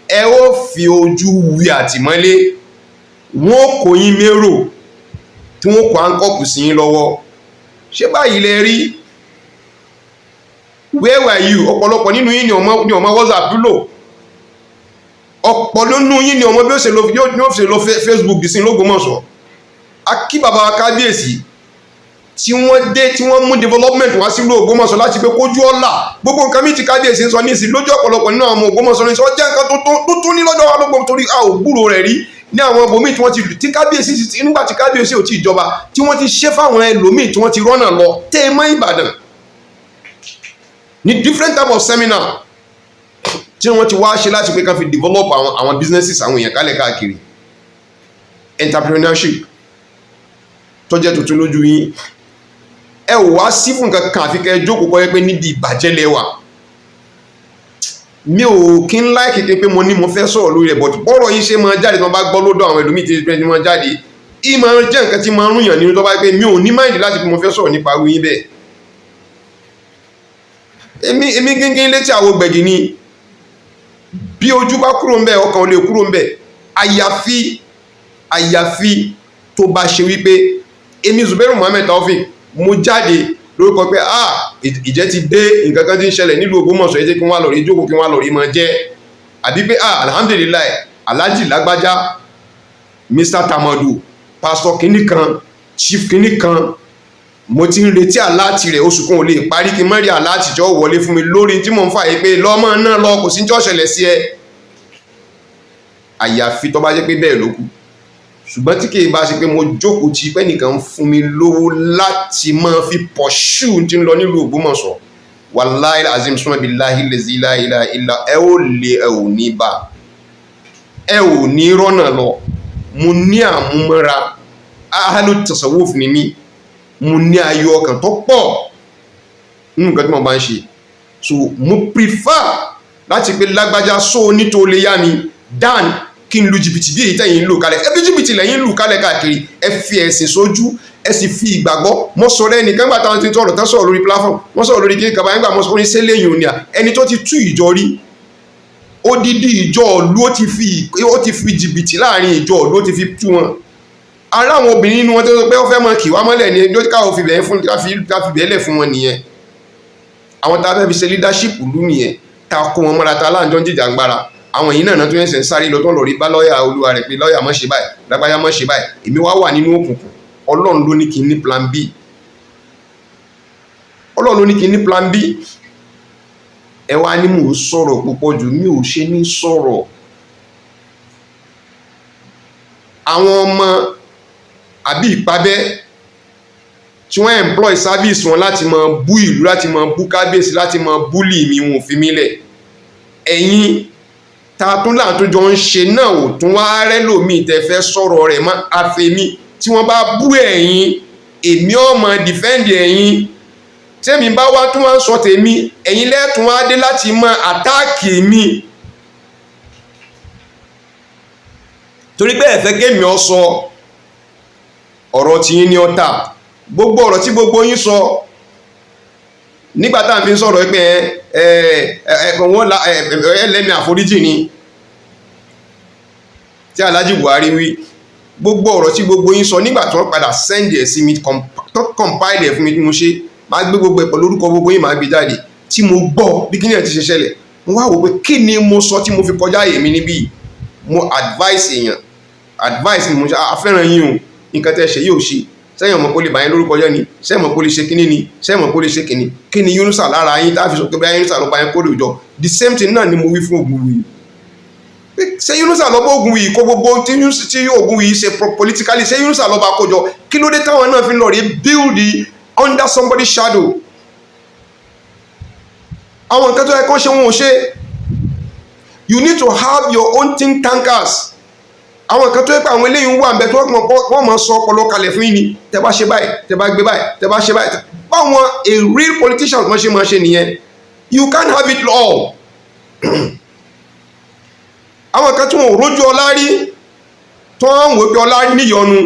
ẹ ó fi ojú wí àtìmọ́lé wọ́n kò yín mérò tí wọ́n kò àǹkọ́pù sí yín lọ́wọ́ ṣé báyìí lẹ rí where were you ọ̀pọ̀lọpọ̀ nínú yín ni ọmọ WhatsApp lò ọ̀pọ̀ nínú yín ni ọmọ bí ó ṣe lọ Facebook bí sí l'Ógbómọ̀ṣọ́ akí bàbá kábíyèsí tí wọ́n dé tí wọ́n mú development wá sílùú Ògbómọ̀ṣọ́ láti pé kójú ọ̀la gbogbo nǹkan mi ti kábíyèsí ń sọ ní ìsìn lójú ọ̀pọ̀lọpọ̀ nínú àwọn ọmọ Ògbómọ̀ṣọ́ ní sọ jẹ́ nǹkan tó ní lọ́jọ́ wa lọ́gbọ̀n torí a ò gbúrò rẹ̀ rí ní àwọn ibòmíì tí wọ́n ti tí kábíyèsí nígbà tí kábíyèsí ò tí ìjọba tí wọ́n ti ṣe fáwọn ẹlòmíì tí wọ́n ti rọ́nà lọ tẹ́ ẹ mọ́ Ìbàdàn ní different type of seminar tí wọ́n ti wá ṣe láti pé ká fi develop àwọn businesses àwọn èèyàn kálẹ̀ káàkiri entrepreneurship tó jẹ́ tuntun lójú yín ẹ ò wá sí fún nǹkan kan àfi kẹ́ ẹ jókòó kọ́ pé níbi ìbàjẹ́ lẹ́wà mi ò kí ń láì kékeré pé mo ní mo fẹ́ sọ̀rọ̀ lórí rẹ̀ but bọ́rọ̀ yín ṣe máa jáde tó bá gbọ́ lọ́dọ̀ àwọn ẹlòmíì tí ti máa jáde yìí máa jẹ́ nǹkan tí máa ń rúyàn nínú tó bá pé mi ò ní máìlì láti pé mo fẹ́ sọ̀rọ̀ nípa irú yín bẹ́ẹ̀ èmi gẹ́gẹ́ létí àwo gbẹ̀gì ni bí ojú bá kúrò ń bẹ̀ ọkàn ò lè kúrò ń bẹ̀ àyàfi tó bá ṣe wípé èmi Zubairu Muhammed Taofeek mo jáde lórúkọ pé ìjẹ́ ti dé nǹkan kan tí ń ṣẹlẹ̀ nílùú Ògbómọ̀ṣọ́ ẹ jẹ́ kí wọ́n lọ rí jókòó kí wọ́n lọ rí mọ́ jẹ́ àbí pé alhamdulilayi Alhaji lágbájá Mr. Tamadu pastor kìíní kan chief kìíní kan mo ti ń retí aláàtì rẹ̀ oṣù kan ò lè parí kí n mọ́ rí aláàtì jọ wọlé fún mi lórí tí mò ń fààyè pé lọ́mọ náà lọ kò sí ní tí ó ṣẹlẹ̀ sí ẹ àyàfi tó bá jẹ́ pé bẹ́ẹ̀ ló kù ṣùgbọ́n tí kìí bá ṣe pé mo jókòó tí pé nìkan ń fún mi lówó láti máa fi pọ̀ṣù tí ń lọ nílùú Ògbómọ̀ṣọ́ wàláhì azim súnmọ́ billahi lazi la ilaha illa ẹ ò lè ẹ ò ní bá ẹ ò ní rọ́nà lọ mo ní àmúmọ́ra ahlu tasawuf ni mí mo ní ayọ̀ ọkàn tó pọ̀ nínú nǹkan tí mo bá ń ṣe so mo prefer láti pé lágbájá só nítorí lè yá mi dan kí n lu jìbìtì bí èyí tẹ̀yìn ń lù kalẹ̀ ẹbí jìbìtì lẹ́yìn lù kalẹ̀ káàkiri ẹ fi ẹ̀sìn sójú ẹ sì fi ìgbàgbọ́ mọ́ sọ̀rọ̀ ẹnìkan gbà táwọn ti tọrọ tán sọ̀rọ̀ lórí platform wọ́n sọ̀rọ̀ lórí kíkà báyìí gbà mọ́ sọ̀rọ̀ ní sẹ́lẹ̀yìn òní à ẹni tó ti tú ìjọ rí odidi ìjọ ọ̀lú ó ti fi jìbìtì láàrin ìjọ ọ̀lú ó ti fi tú wọn ara àwọn obìnrin nínú wọn tó sọ pé ó fẹ́ mọ kì wá mọ́lẹ̀ ní ẹjọ́ káwọn fi bẹ̀ẹ́ fún káfi bẹ̀ẹ́lẹ̀ fún wọn nìyẹn àwọn tá a fẹ́ fi ṣe leadership lú nìyẹn tá a kó wọn mọ́ra tá a láǹjọ́ ń jìjà gbára àwọn yìí náà tó yẹn sẹ̀ ń sáré lọ tó ń lọ rí bá lọ́ọ̀yà olúwa rẹ̀ pé lọ́ọ̀yà má ṣe báyìí lágbájá má ṣe báyìí èmi wá wà nínú òkùnkùn ọlọ́run ló ní kí n ní plan B ọlọ́run ló ní kí n ní plan B ẹ wá ní mò ń sọ̀rọ̀ púpọ̀ jù mi ò ṣe ní sọ̀rọ̀ àwọn ọmọ àbí ìpabẹ́ tí wọ́n employ service wọn láti máa bú ìlú láti máa bú kábíyèsí láti máa búlì mi wọn ò fi mí lẹ̀ ẹ̀yin ta tún láàtún jọ ń ṣe náà ò tún wá rẹ́lòmíì tẹ́ fẹ́ sọ̀rọ̀ rẹ̀ mọ́ àfẹ́mí tí wọ́n bá bú ẹ̀yin èmi ọmọ defend ẹ̀yin tẹ́mi bá wá tún wá ń sọ tèmi ẹ̀yin lẹ́tún wá dé láti mọ àtáàkì mi torí pé ẹ̀fẹ́ kémi ọ sọ ọ̀rọ̀ tí yín ní ọ̀tá gbogbo ọ̀rọ̀ tí gbogbo yín sọ nígbà tá à ń fi sọ̀rọ̀ pé wọ́n ẹlẹ́mì àforíjì ni tí Alhaji Buhari wí gbogbo ọ̀rọ̀ tí gbogbo yín sọ nígbà tí wọ́n padà send ẹ̀ sí mi compile ẹ̀ fún mi tí mo ṣe máa gbé gbogbo ẹ̀ pẹ̀lú orúkọ gbogbo yín máa gbé jáde tí mo gbọ́ bí kí ni ẹ̀ ti ṣe ṣẹlẹ̀ mo wá wò pé kí ni mo sọ tí mo fi kọjá èmi níbí mo advice ni mo ṣe afẹ́ràn yín o nǹkan tẹ́ ṣe yóò ṣe sẹ́yìn ọmọ kó lè báyín lórúkọ jẹ́ ni sẹ́yìn ọmọ kó lè ṣe kíní ni sẹ́yìn ọmọ kó lè ṣe kíní kí ni Yunusa lára yín tá a fi sọ pé báyín Yunusa lọ báyín kórè ìjọ the same thing náà ni mo wí fún Ògúnwùyí ṣé Yunusa lọ bá Ògúnwùyí kó gbogbo tí Ògúnwùyí ṣe politically ṣé Yunusa lọ bá kójọ kí ló dé táwọn náà fi lọ rí build under somebody's shadow àwọn nǹkan tó yẹ kó ṣe wọn ò ṣe you need to have your own think tankers àwọn kan tó yẹ pé àwọn eléyìí wà nbẹ tó wọ́n máa sọ ọpọlọ kalẹ̀ fún yín ni tẹ́ bá ṣe báyìí tẹ́ bá gbé báyìí tẹ́ bá ṣe báyìí báwọn a real politician máa ṣe nìyẹn you can't have it all àwọn kan tí wọn ò rójú ọlá rí tí wọ́n ń wò pé ọlá rí níyọnu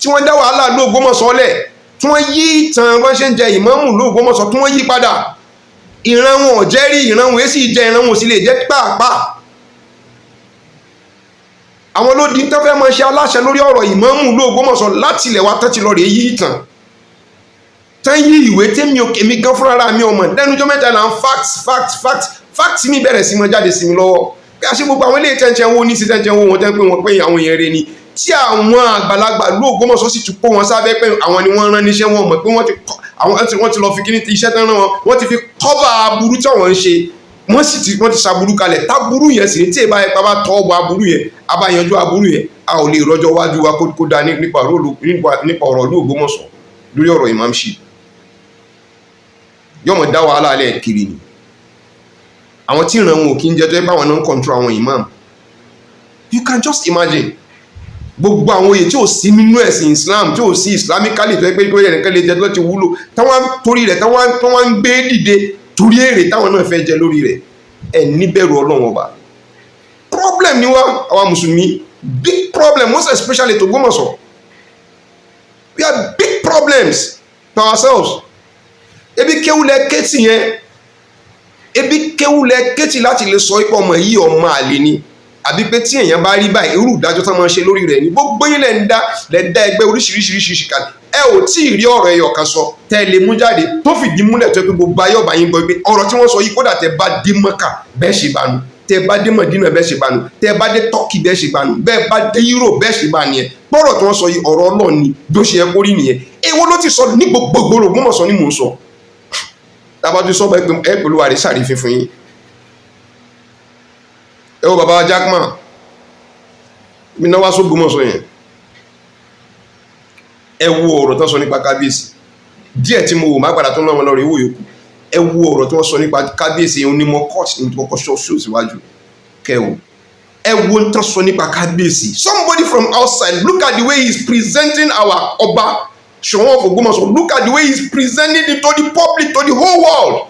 tí wọ́n dá wàhálà l'Ógbómọ̀ṣọ́ lẹ̀ tí wọ́n yí ìtàn bọ́n ṣe ń jẹ ìmáàmù l'Ógbómọ̀ṣọ́ tí wọ́n yí padà ìran wọn ò jẹ́ rí ìran wọn èsì jẹ́ ìran wọn ò sì lè jẹ́ pàápàá àwọn olódi tó fẹ́ máa ṣe aláṣẹ lórí ọ̀rọ̀ ìmáàmù l'Ógbómọ̀ṣọ́ láti ilẹ̀ wa tán ti lọ rèé yí ìtàn tán yí ìwé tẹ́mi òkè mi gan fúnra mi ọmọ lẹ́nujọ́ mẹ́ta là ń fact mi bẹ̀rẹ̀ sí mọ́ jáde sí mi lọ́wọ́ bí a ṣe gbogbo àwọn ilé tẹ́ǹtẹ́ wo ní sí tẹ́ǹtẹ́ wo wọn tẹ́ pé wọ́n pé àwọn èèyàn rẹ ni tí àwọn àgbàlagbà l'Ógbómọ̀ṣọ́ sì tún kó wọn sábẹ́ pé àwọn ni wọ́n rán níṣẹ́ wọn mọ̀ pé wọ́n ti lọ fi kíní iṣẹ́ tán rán wọn wọ́n ti fi cover aburú tí àwọn ń ṣe wọ́n ti ṣàbúrú kalẹ̀ táburú yẹn sì ní tí ìbá ẹ̀pá bá tọ́ ọgbọ aburú yẹn abáyanjú aburú yẹn a ò lè rọjọ́ wájú wa kó dá nípa ọ̀rọ̀ l'Ógbómọ̀ṣọ́ lórí ọ̀rọ̀ imamship yọmọ dá wàhálà alẹ́ kiri ni àwọn tí ìran wọn ò kí ń jẹ́ tó yẹ báwọn náà ń control àwọn imam you can just imagine gbogbo àwọn oyè tí ò sí nínú ẹ̀sìn Islam tí ò sí islamically tó yẹ pé ẹnìkan lè jẹ tó ti wúlò táwọn torí rẹ̀ táwọn ń gbé dìde torí èrè táwọn náà fẹ́ jẹ lórí rẹ̀ ẹ̀ níbẹ̀rù Ọlọ́run ọba. Problem ni wá àwa mùsùlùmí, big problem, most especially to Ògbómọ̀ṣọ́. We have big problems to ourselves. Ebi kéwúlẹ̀ kétì yẹn, ebi kéwúlẹ̀ kétì láti lè sọ ipò ọmọ yìí ọmọ àlè ni, àbí pé tí èèyàn bá rí báyìí irú ìdájọ́ tó máa ṣe lórí rẹ̀ ni. Gbogbo yín lẹ ń dá ẹgbẹ́ oríṣiríṣiríṣi kalẹ̀. Ẹ ò tí ì rí ọ̀rọ̀ ẹyọ kan sọ tẹ́ lè mú jáde tó fìdí múlẹ̀ tó pé gbogbo ayé ọba yín gbọ́ pé ọ̀rọ̀ tí wọ́n sọ yìí kódà tẹ́ bá dé Mọ́kà bẹ́ẹ̀ ṣe bá nu, tẹ́ bá dé Mọ̀dínà bẹ́ẹ̀ ṣe bá nu, tẹ́ bá dé Tọ́kì bẹ́ẹ̀ ṣe bá nu, bẹ́ẹ̀ bá dé Europe bẹ́ẹ̀ ṣe bá nìyẹn. Bọ́rọ̀ tí wọ́n sọ yìí ọ̀rọ̀ Ọlọ́run ni bí ó ṣe yẹ kó rí nìyẹn. Èwo ló ti sọ ní gbogbo Ògbómọ̀ṣọ́ ni mò ń sọ. Tábà ti sọ bá ẹ pẹ̀lú àrí sàrífín fún yín. Ẹ wo bàbá Jackman mi náà wá s'Ògbómọ̀ṣọ́ yẹn. Ẹ wo ọ̀rọ̀ tó sọ nípa kábíyèsí díẹ̀ tí mo wò má padà tó náà wọn lọ rí owó yòókù. Ẹ wo ọ̀rọ̀ tó sọ nípa kábíyèsí onímọ̀ court ní kọ́kọ́ ṣọ́ọ̀ṣù síwájú kẹwò. Ẹ wo tó sọ nípa kábíyèsí. Somebody from outside, look at the way he is presenting our ọba Ṣọ̀wọ́n of Ògbómọ̀ṣọ́. Look at the way he is presenting it to the public, to the whole world.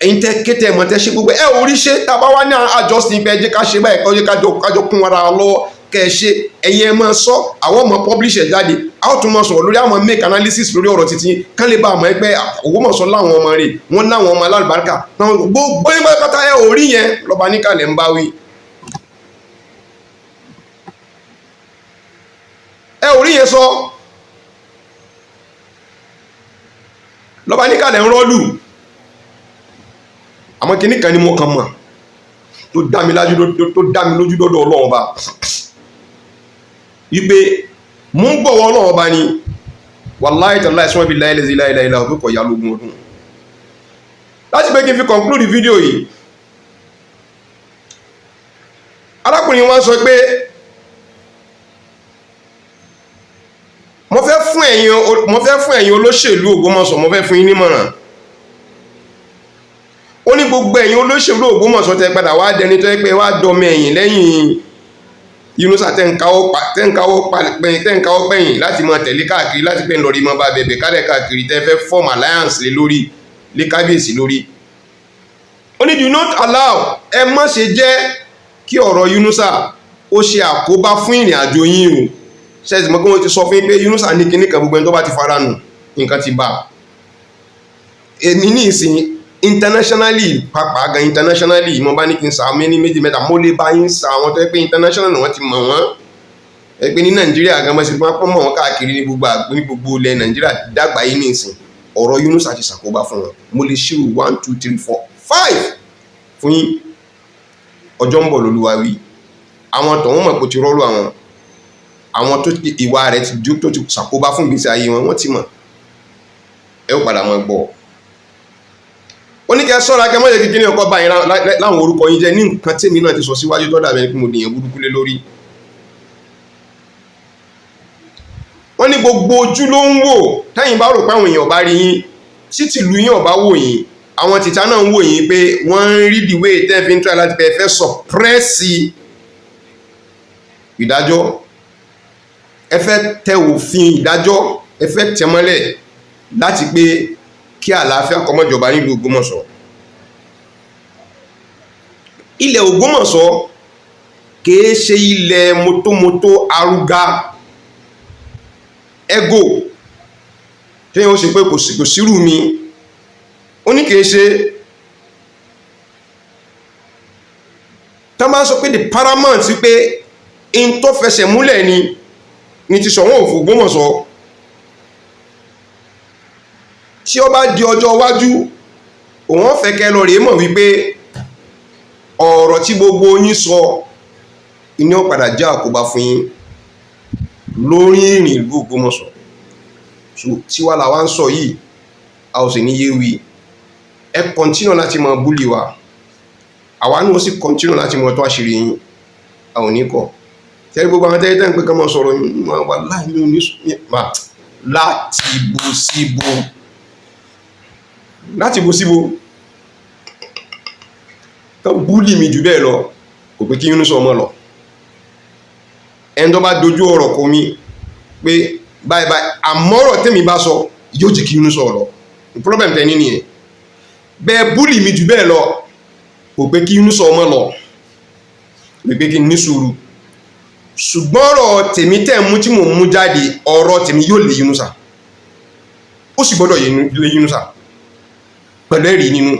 Ẹ̀yin tẹ́ kété ẹ̀mọ́ tẹ́ ṣe gbogbo ẹ̀ orí ṣe tàbá wá ní àjọsìn pé ẹ jẹ́ ká ṣe báyìí kọ́ jẹ́ kájọ kún ara lọ́wọ́ kẹ́ ẹ ṣe ẹ̀yin ẹ máa sọ àwọn ọmọ publish ẹ̀ jáde àwọn tún máa sọ̀rọ̀ lórí àwọn make analysis lórí ọ̀rọ̀ títí kán lè bá àmọ́ ẹgbẹ́ Ògbómọ̀ṣọ́ láwọn ọmọ rẹ̀ wọ́n láwọn ọmọ alálùbáríkà gbogbo ẹgbẹ́ pátá ẹ orí yẹn lọ́ba níkàlẹ̀ ń bá wí. Ẹ orí yẹn sọ lọ́ba níkàlẹ̀ ń rọ́lù. Àmọ́ kìíní kan ni mo kàn mọ̀ tó dá mi lójú dọ́dọ̀ Ọlọ́run ọba wípé mú ń gbọ̀wọ́ Ọlọ́run ọba ni wàláhì tàláhì sọ́wọ́n bí láìláìláìláìlá ọ̀pẹ́ kọ̀ ya lógún ọdún. Láti pé kí n fi conclude fídíò yìí, arákùnrin wọn sọ pé mo fẹ́ fún ẹ̀yin olóṣèlú Ògbómọ̀ṣọ́ mo fẹ́ fún yín nímọ̀ràn. Ó ní gbogbo ẹ̀yin olóṣèlú Ògbómọ̀ṣọ́ tẹ́ padà wá dẹni tó yẹ pé wá dọmọ ẹ̀yìn lẹ́yìn Yunusa tẹ́ǹkáwọ́ pẹ̀yìn láti máa tẹ̀lé káàkiri láti pẹ́ lọ́rí mọ́ bá bẹ̀bẹ̀ kálẹ̀ káàkiri tẹ́ fẹ́ form alliance lé lórí lé kábíyèsí lórí. Ó ní do not allow, ẹ má ṣe jẹ́ kí ọ̀rọ̀ Yunusa ó ṣe àkóbá fún ìrìn àjò yín o. Ṣẹ́sì mọ́ kí wọ́n ti sọ fún yín pé Yunusa ní kíní kan gbogbo ẹni tó bá ti fara nù nǹkan ti bá. Èmi ní ìsìn internationally pàápàá gan internationally mo bá ní kí n sa méní méjì mẹ́ta mo lè bá yín sa àwọn tó yẹ pé international ni wọ́n ti mọ̀ wọ́n ẹ pé ní Nàìjíríà gan mọ́sí wọ́n pọ̀ mọ́ wọn káàkiri ní gbogbo ilẹ̀ Nàìjíríà dàgbà yìí ní ìsìn ọ̀rọ̀ Yunusa ti ṣàkóbá fún wọn. Mo lè ṣírò 1 2 3 4 5 fún yín. Ọjọ́ ń bọ̀ lÓlúwa wí. Àwọn tó wọ́n mọ̀ pé ti rọ́lù àwọn tó ìwà rẹ̀ tó ti ṣàkóbá fún ìgbésí ayé wọn wọ́n ti mọ̀ ẹ ó padà mọ́ gbọ́. Ó ní kẹ́ sọ́ra kẹ́ mọ́jẹ̀ kíkí ní ọkọ̀ báyìí láwọn orúkọ yín jẹ́ ní nǹkan tèmi náà ti sọ síwájú tọ́dà bẹ́ẹ̀ kí mo dìyàn burúkú lé lórí. Wọ́n ní gbogbo ojú ló ń wò tẹ́yìn bá rò pé àwọn èèyàn bá rí yín títí ìlú yín ọ̀bá wò yín àwọn tìta náà ń wò yín pé wọ́n ń rí the way tẹ́ fi ń try láti pẹ́ fẹ́ sọ̀pẹ́rẹ́sì ìdájọ́ ẹ fẹ́ tẹ òfin ìdájọ́ ẹ fẹ́ tẹ mọ́lẹ̀ láti pé kí àlàáfíà kó má jọba nílùú Ògbómọ̀ṣọ́. Ilẹ̀ Ògbómọ̀ṣọ́ kìí ṣe ilẹ̀ mótómótó arúgá ego tí ó ṣe pé kò sírù mi. Ó ní kìí ṣe tán bá sọ pé the paramount wípé in tó fẹsẹ̀ múlẹ̀ ni ti Ṣọ̀wọ́n of Ògbómọ̀ṣọ́. Tí ó bá di ọjọ́ iwájú òun fẹ́ kẹ́ lọ rèé mọ̀ wípé ọ̀rọ̀ tí gbogbo yín sọ iní ó padà jẹ́ àkóbá fún yín lórí ìrìn ìlú Ògbómọ̀ṣọ́. Tí wá làwa ń sọ yìí a ò sì ní yé wí. Ẹ kọ́ntínú láti mọ búlì wa àwa náà sì kọ́ntínú láti mọ tó àṣírí yín a ò ní kọ̀. Tẹ́lẹ̀ gbogbo àwọn tẹ́lẹ̀ tẹ́ ń pé kán mọ́ sọ̀rọ̀ wà láì ní láti bó síbò láti bó síbò tó búlì mi jù bẹ́ẹ̀ lọ kò pé kí Yunusa ọmọ lọ ẹni tó bá dojú ọ̀rọ̀ kọ mi pé báyìí báyìí àmọ́rọ̀ tèmi bá sọ yóò jẹ́ kí inú sọ̀rọ̀ problem tẹ́ ní nìyẹn bẹ́ẹ̀ búlì mi jù bẹ́ẹ̀ lọ kò pé kí inú sọ ọmọ lọ pé kí n ní sùúrù ṣùgbọ́n ọ̀rọ̀ tèmi tẹ́ mú tí mò ń mú jáde ọ̀rọ̀ tèmi yóò lè yínú sà ó sì gbọ́dọ̀ lè yínú sà pẹ̀lú ẹ̀rí nínú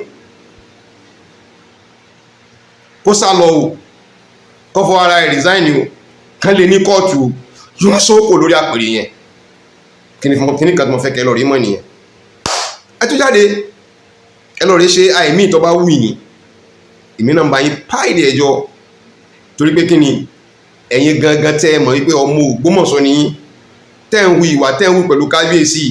kó sá lọ o kó fọ ara ẹ̀ resign o kán lè ní kóòtù o yóò sókò lórí àpèrè yẹn kíní kan tó mọ̀ fẹ́ kẹ́ lọ rí mọ́ nìyẹn ẹ tún jáde ẹ lọ rí ṣe àìmí ìtọ́ bá wù yín èmi náà bá yín páìlì ẹjọ́ torí pé kí ni ẹ̀yin gangan tẹ́ ẹ mọ̀ wípé ọmọ Ògbómọ̀ṣọ́ ni yín tẹ́ ń hu ìwà tẹ́ ń hu pẹ̀lú kábíyèsí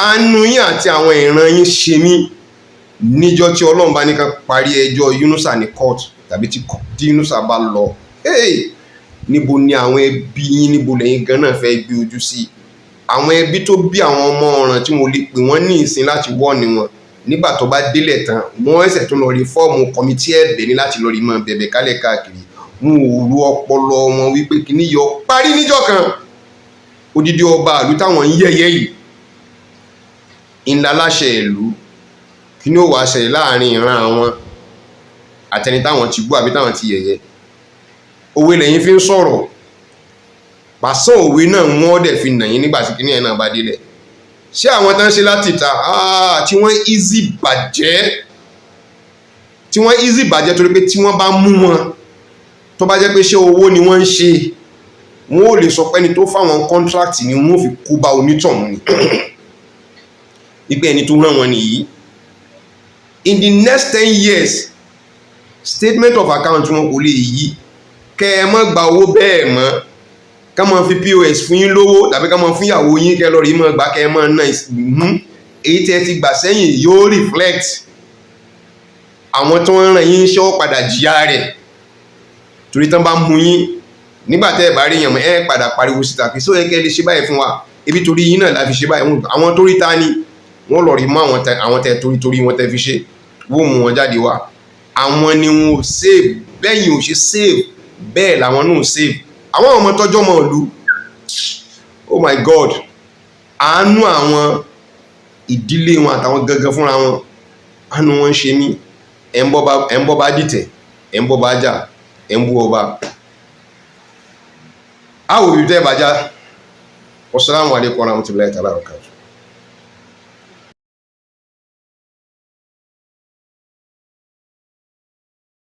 àánú yín àti àwọn ìran yín ṣe mí níjọ́ tí Ọlọ́run bá ní ká parí ẹjọ́ Yunusa ní court tàbí tí Yunusa bá lọ níbo ni àwọn ẹbí yín níbo lẹ́yìn gan náà fẹ́ gbé ojú sí àwọn ẹbí tó bí àwọn ọmọ ọ̀ràn tí mo lè pè wọ́n ní ìsìn láti wọ́ ni wọn nígbà tó bá délẹ̀ tán wọ́n ẹsẹ̀ tó lọ rí fọ́ọ̀mù kọmitì ẹ̀bẹ̀ ní láti lọ rí mọ́ bẹ̀bẹ̀ kálẹ̀ káàkiri wọn ò ru ọpọlọ wọn wípé kíní yọ parí níjọ́ kan odidi ọba ìlú táwọn ń yẹ̀yẹ́ yìí ńlá láṣẹ ìlú kíní ó wàá ṣẹlẹ̀ láàrin ìran àwọn àtẹni táwọn ti gbọ́ àbí táwọn ti yẹ̀yẹ́ òwe lẹ́yìn fi ń sọ̀rọ̀ pàṣẹ òwe náà wọ́n dẹ̀ fi nà yín nígbà tí kíní ẹ̀ náà bá délẹ̀ ṣé àwọn tán ṣe láti ta tí wọ́n easy bàjẹ́ torí pé tí wọ́n bá mú wọn tó bá jẹ́ pé ṣé owó ni wọ́n ń ṣe wọ́n ò lè sọ pé ẹni tó fáwọn contract ni wọ́n fi kú bá onítọ̀hún ni wípé ẹni tó rán wọn nìyí in the next 10 years statement of account wọn kò lè yí kẹ́ ẹ má gba owó bẹ́ẹ̀ mọ́ ká máa fi POS fún yín lówó tàbí ká máa fún ìyàwó yín kẹ́ lọ rí mọ́ gbà kẹ́ ẹ máa ná èyí tẹ́ ti gbà sẹ́yìn yóò reflect àwọn tó ń ràn yín ṣọ́ padà jìyà rẹ̀ torí tán bá mú yín nígbà tẹ́ ẹ bá rí yàn mọ́ ẹ padà pariwo síta pé sóyẹ kẹ́ lè ṣe báyìí fún wa ebi torí yín náà la fi ṣe báyìí àwọn torí ta ni wọ́n lọ rí mọ́ àwọn tẹ́ torí wọn tẹ́ fi ṣe wọ́n mú wọn jáde wá àwọn ni wọn ò save bẹ́yìn ò ṣe save bẹ́ẹ̀ làwọn náà ò save àwọn ọmọ tọ́jọ́ mọ̀ ìlú oh my god àánú àwọn ìdílé wọn àtàwọn gangan fúnra wọn àánú wọn ṣe mí ẹ̀ ń bọ́ bá dìtẹ̀ ẹ̀ ń bọ́ bá jà ẹ̀ ń bú ọba àwòrán tẹ́ bàjá wassalamu alaikum warahmatullahi ta'ala wabarakatuh.